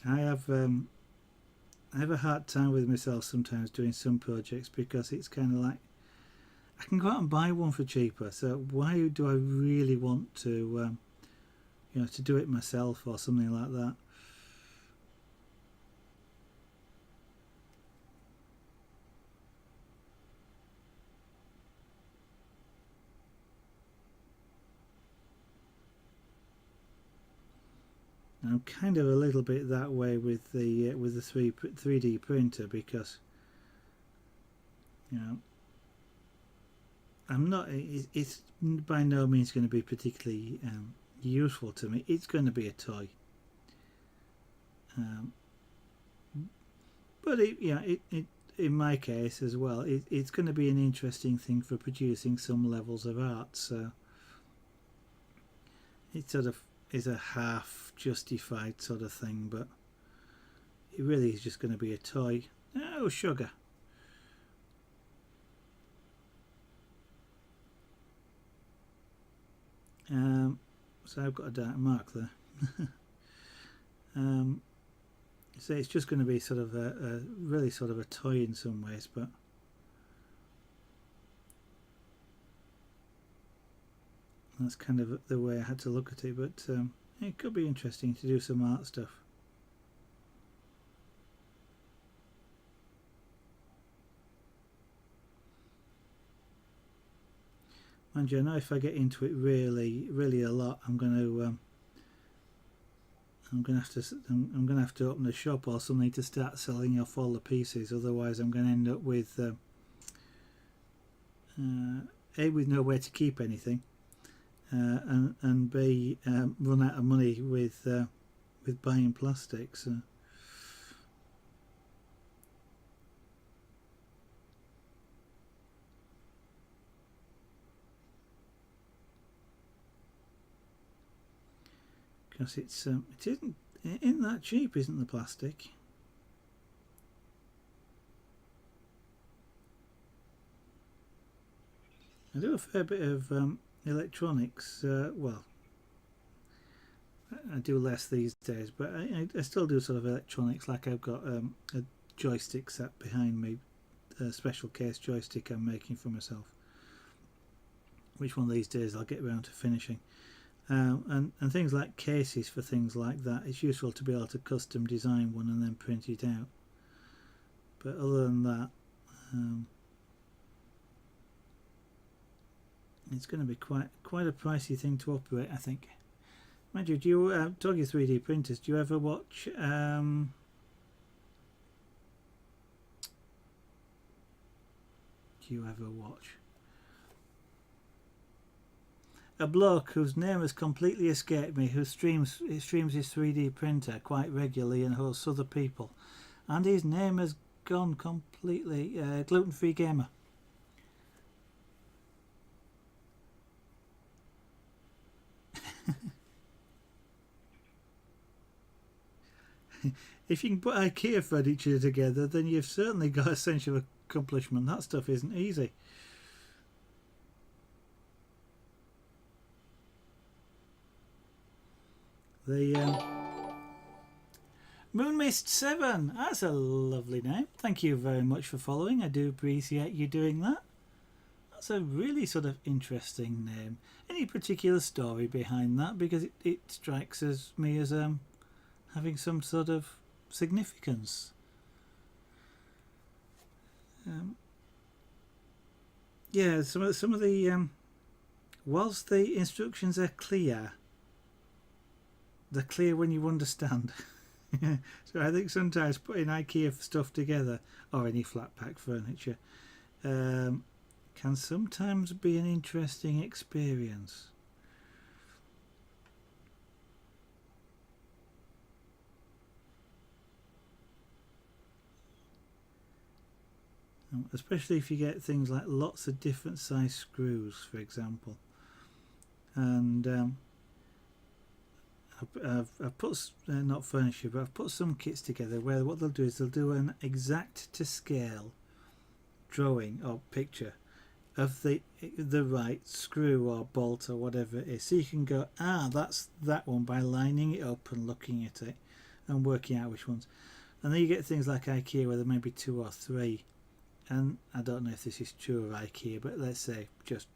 I have a hard time with myself sometimes doing some projects because it's kind of like I can go out and buy one for cheaper. So why do I really want to to do it myself or something like that? I'm kind of a little bit that way with the 3D printer because I'm not. It's by no means going to be particularly useful to me. It's going to be a toy, but in my case as well, it's going to be an interesting thing for producing some levels of art. So it sort of is a half justified sort of thing, but it really is just going to be a toy. Oh, sugar. So I've got a dark mark there. So it's just going to be sort of a really sort of a toy in some ways, but that's kind of the way I had to look at it. But it could be interesting to do some art stuff. Mind you, I know if I get into it really a lot, I'm gonna have to open a shop or something to start selling off all the pieces. Otherwise, I'm going to end up with A, with nowhere to keep anything, and B, run out of money with buying plastics. Because it isn't that cheap, isn't the plastic? I do a fair bit of electronics. Well, I do less these days, but I still do sort of electronics. Like I've got a joystick set behind me, a special case joystick I'm making for myself, which one of these days I'll get around to finishing. And things like cases for things like that, it's useful to be able to custom design one and then print it out. But other than that, it's going to be quite a pricey thing to operate, I think. Mind you, do you talking 3D printers? Do you ever watch? Do you ever watch a bloke whose name has completely escaped me, who streams his 3D printer quite regularly and hosts other people, and his name has gone completely? Gluten-free gamer. If you can put IKEA furniture together, then you've certainly got a sense of accomplishment. That stuff isn't easy. The Moonmist 7, that's a lovely name. Thank you very much for following. I do appreciate you doing that. That's a really sort of interesting name. Any particular story behind that? Because it strikes me as having some sort of significance. Yeah, some of the whilst the instructions are clear, they're clear when you understand. So I think sometimes putting IKEA stuff together, or any flat pack furniture, can sometimes be an interesting experience. Especially if you get things like lots of different size screws, for example. And I've put not furniture, but I've put some kits together where what they'll do is they'll do an exact to scale drawing or picture of the right screw or bolt or whatever it is, so you can go, that's that one, by lining it up and looking at it and working out which ones. And then you get things like IKEA where there may be 2 or 3, and I don't know if this is true of IKEA, but let's say just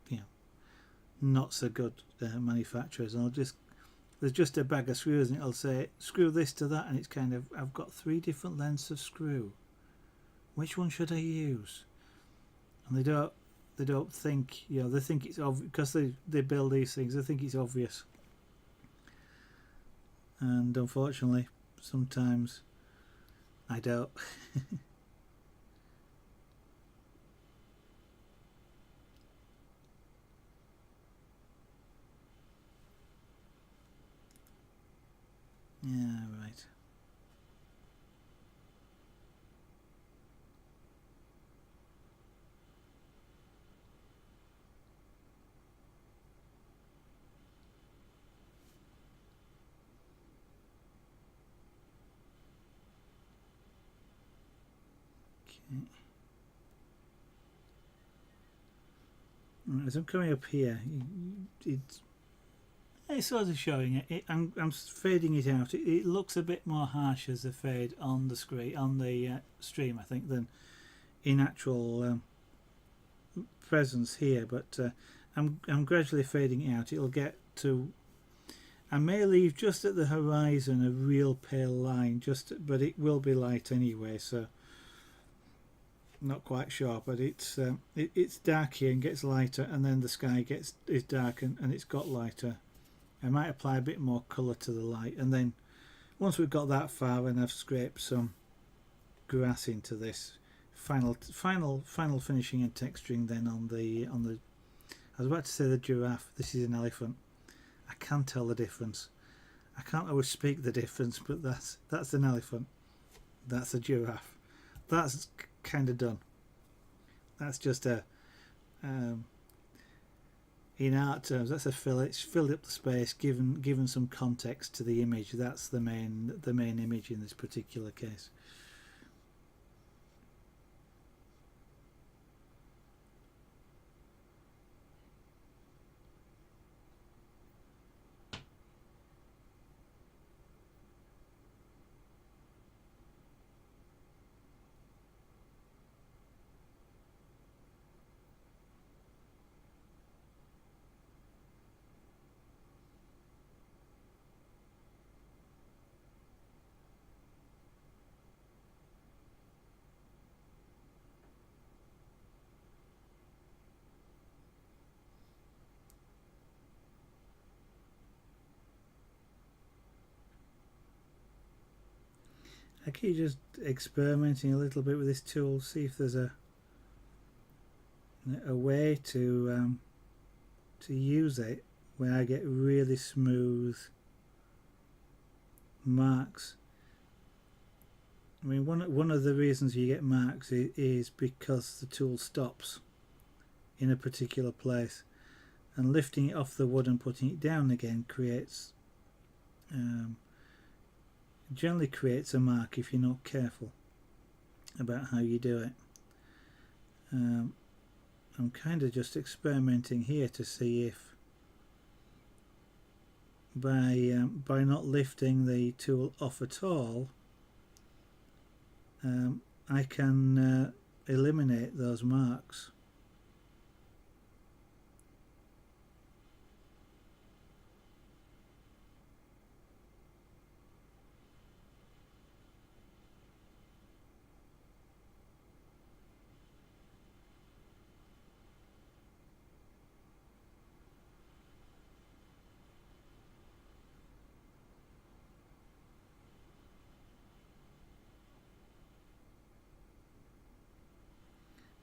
not so good manufacturers, and there's just a bag of screws and it'll say screw this to that, and it's kind of, I've got 3 different lengths of screw, which one should I use? And they don't think, they think it's obvious because they build these things, they think it's obvious, and unfortunately sometimes I don't. Yeah, right. Okay. As I'm coming up here, it's sort of showing it. I'm fading it out. It looks a bit more harsh as a fade on the screen, on the stream, I think, than in actual presence here. But I'm gradually fading it out. It'll get to. I may leave just at the horizon a real pale line, but it will be light anyway. So not quite sure, but it's dark here and gets lighter, and then the sky is dark and it's got lighter. I might apply a bit more colour to the light, and then once we've got that far and I've scraped some grass into this, final finishing and texturing then on the I was about to say the giraffe. This is an elephant. I can tell the difference. I can't always speak the difference, but that's an elephant. That's a giraffe. That's kind of done. That's just a in art terms, that's a fill. It's filled up the space, given some context to the image. That's the main image in this particular case. I keep just experimenting a little bit with this tool, see if there's a way to use it where I get really smooth marks. I mean, one of the reasons you get marks is because the tool stops in a particular place, and lifting it off the wood and putting it down again generally creates a mark if you're not careful about how you do it. I'm kind of just experimenting here to see if by not lifting the tool off at all, I can eliminate those marks.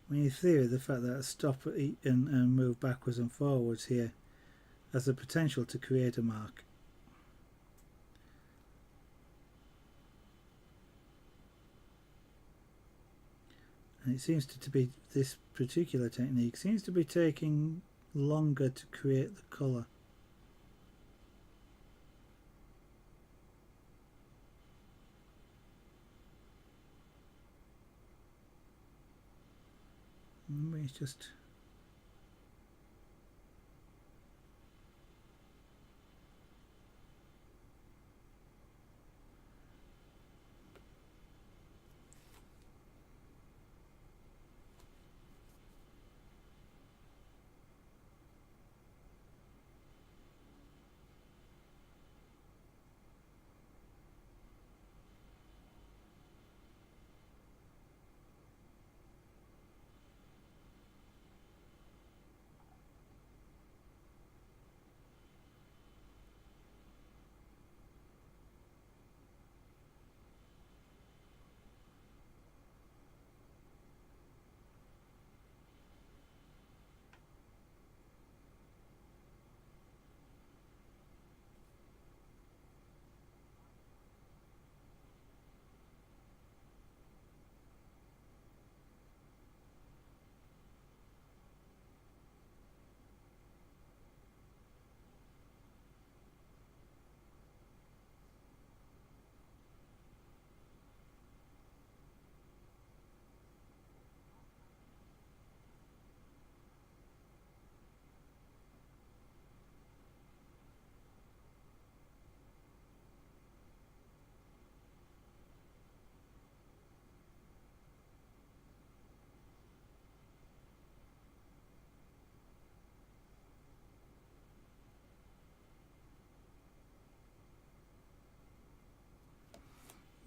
I mean, in theory, the fact that I stop and move backwards and forwards here has the potential to create a mark. And it seems to be, this particular technique seems to be taking longer to create the colour. Maybe it's just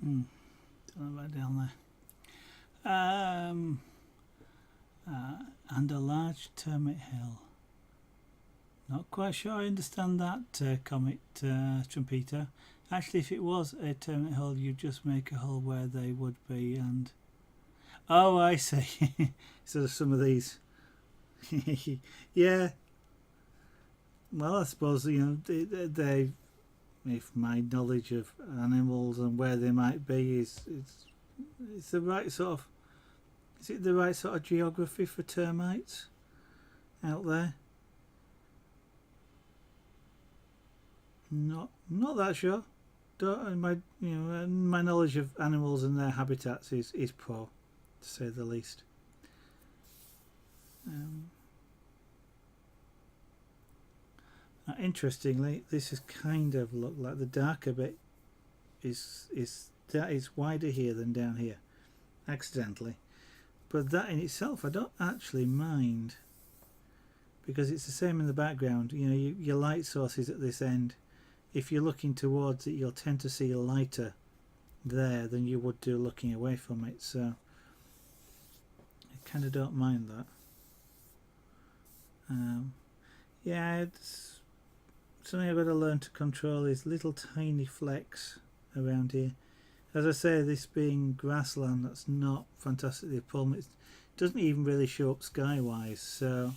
don't know about down there. and a large termite hill. Not quite sure I understand that, Comet Trumpeter. Actually, if it was a termite hill, you'd just make a hole where they would be, and... Oh, I see. So some of these... Yeah. Well, I suppose, you know, they if my knowledge of animals and where they might be is it's the right sort of... Is it the right sort of geography for termites out there? Not that sure. My knowledge of animals and their habitats is poor, to say the least. Interestingly, this has kind of looked like the darker bit is wider here than down here, accidentally. But that in itself, I don't actually mind, because it's the same in the background. You know, your light source is at this end. If you're looking towards it, you'll tend to see a lighter there than you would do looking away from it. So I kind of don't mind that. Yeah, it's something I've got to learn to control, is little tiny flecks around here. As I say, this being grassland, that's not fantastically a problem. It doesn't even really show up sky-wise, so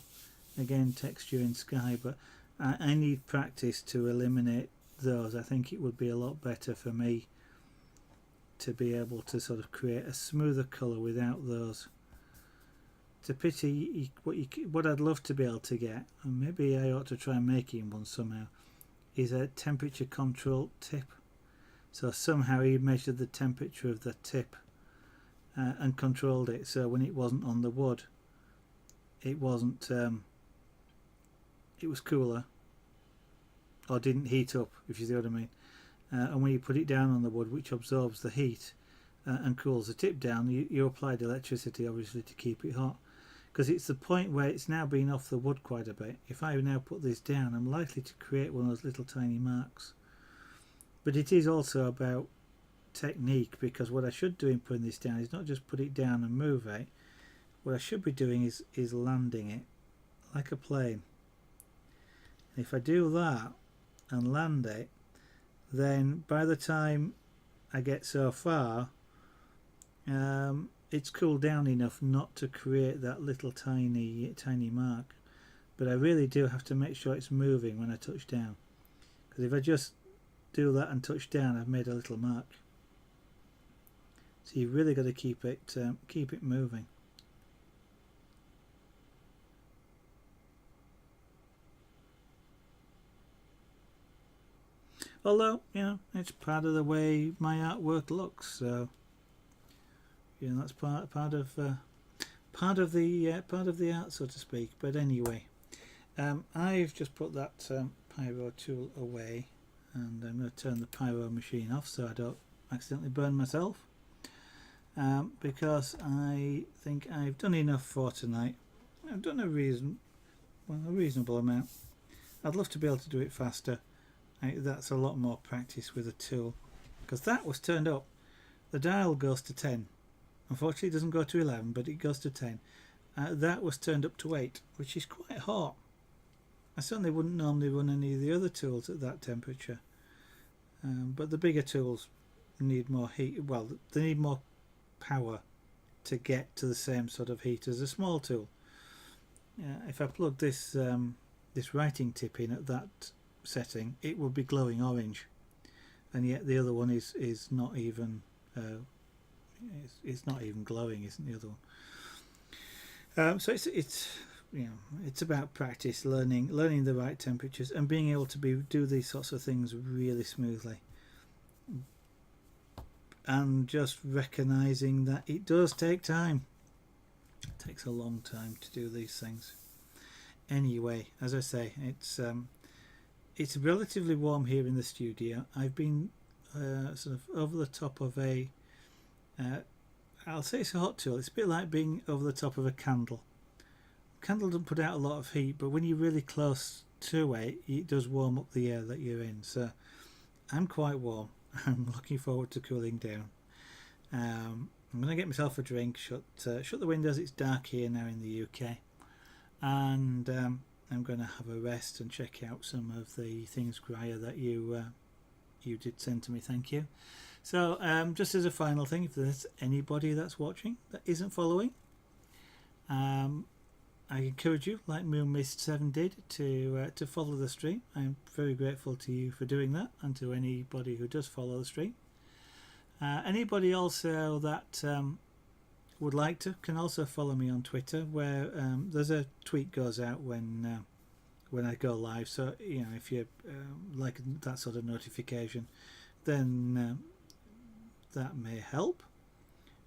again, texture in sky, but I need practice to eliminate those. I think it would be a lot better for me to be able to sort of create a smoother colour without those. It's a pity what I'd love to be able to get, and maybe I ought to try making one somehow, is a temperature control tip. So somehow he measured the temperature of the tip and controlled it, so when it wasn't on the wood, it wasn't it was cooler, or didn't heat up, if you see what I mean. And when you put it down on the wood, which absorbs the heat and cools the tip down, you applied electricity obviously to keep it hot, because it's the point where it's now been off the wood quite a bit. If I now put this down, I'm likely to create one of those little tiny marks. But it is also about technique, because what I should do in putting this down is not just put it down and move it. What I should be doing is landing it like a plane. And if I do that and land it, then by the time I get so far, it's cooled down enough not to create that little tiny mark. But I really do have to make sure it's moving when I touch down, because if I just do that and touch down, I've made a little mark. So you've really got to keep it moving. Although, you know, it's part of the way my artwork looks, so you know, that's part of the art, so to speak. But anyway, I've just put that pyro tool away, and I'm going to turn the pyro machine off so I don't accidentally burn myself, because I think I've done enough for tonight. I've done a reasonable amount. I'd love to be able to do it faster. That's a lot more practice with a tool, because that was turned up. The dial goes to 10. Unfortunately it doesn't go to 11, but it goes to 10. That was turned up to 8, which is quite hot. I certainly wouldn't normally run any of the other tools at that temperature, but the bigger tools need more heat. Well, they need more power to get to the same sort of heat as a small tool. If I plug this writing tip in at that setting, it would be glowing orange, and yet the other one is not even it's not even glowing, isn't the other one? So it's you know, it's about practice, learning the right temperatures, and being able to do these sorts of things really smoothly, and just recognizing that it does take time. It takes a long time to do these things. Anyway, as I say, it's relatively warm here in the studio. I've been sort of over the top of a I'll say it's a hot tool. It's a bit like being over the top of a candle. Candle doesn't put out a lot of heat, but when you're really close to it, it does warm up the air that you're in. So I'm quite warm. I'm looking forward to cooling down. I'm going to get myself a drink, shut the windows. It's dark here now in the UK, and I'm going to have a rest and check out some of the things, Graya, that you did send to me. Thank you. So just as a final thing, if there's anybody that's watching that isn't following, I encourage you, like Moon Mist 7 did, to follow the stream. I'm very grateful to you for doing that, and to anybody who does follow the stream. Anybody also that would like to can also follow me on Twitter, where there's a tweet goes out when I go live. So if you like that sort of notification, then that may help.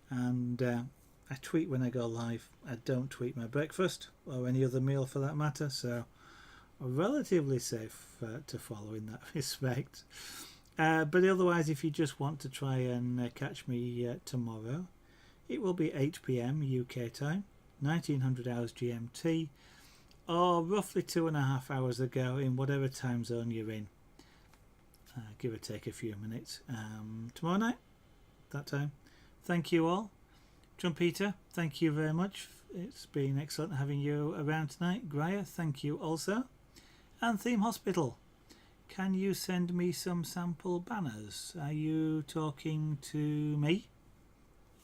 And I tweet when I go live. I don't tweet my breakfast or any other meal for that matter, so relatively safe to follow in that respect. But otherwise, if you just want to try and catch me tomorrow, it will be 8 p.m. UK time, 1900 hours GMT, or roughly 2.5 hours ago in whatever time zone you're in, give or take a few minutes. Tomorrow night, that time. Thank you all. Trumpeta, thank you very much. It's been excellent having you around tonight. Graya, thank you also. And Theme Hospital, can you send me some sample banners? Are you talking to me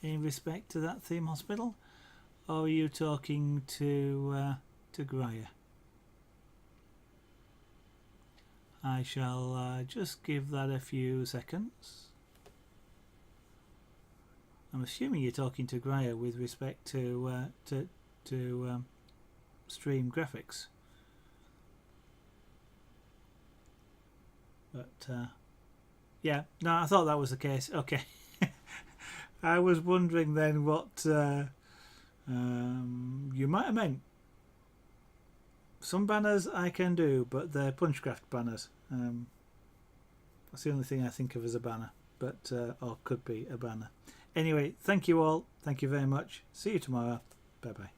in respect to that Theme Hospital, or are you talking to Graya? I shall just give that a few seconds. I'm assuming you're talking to Graya with respect to stream graphics. But yeah, no, I thought that was the case. Okay. I was wondering then what you might have meant. Some banners I can do, but they're Punchcraft banners. That's the only thing I think of as a banner, but or could be a banner. Anyway, thank you all. Thank you very much. See you tomorrow. Bye bye.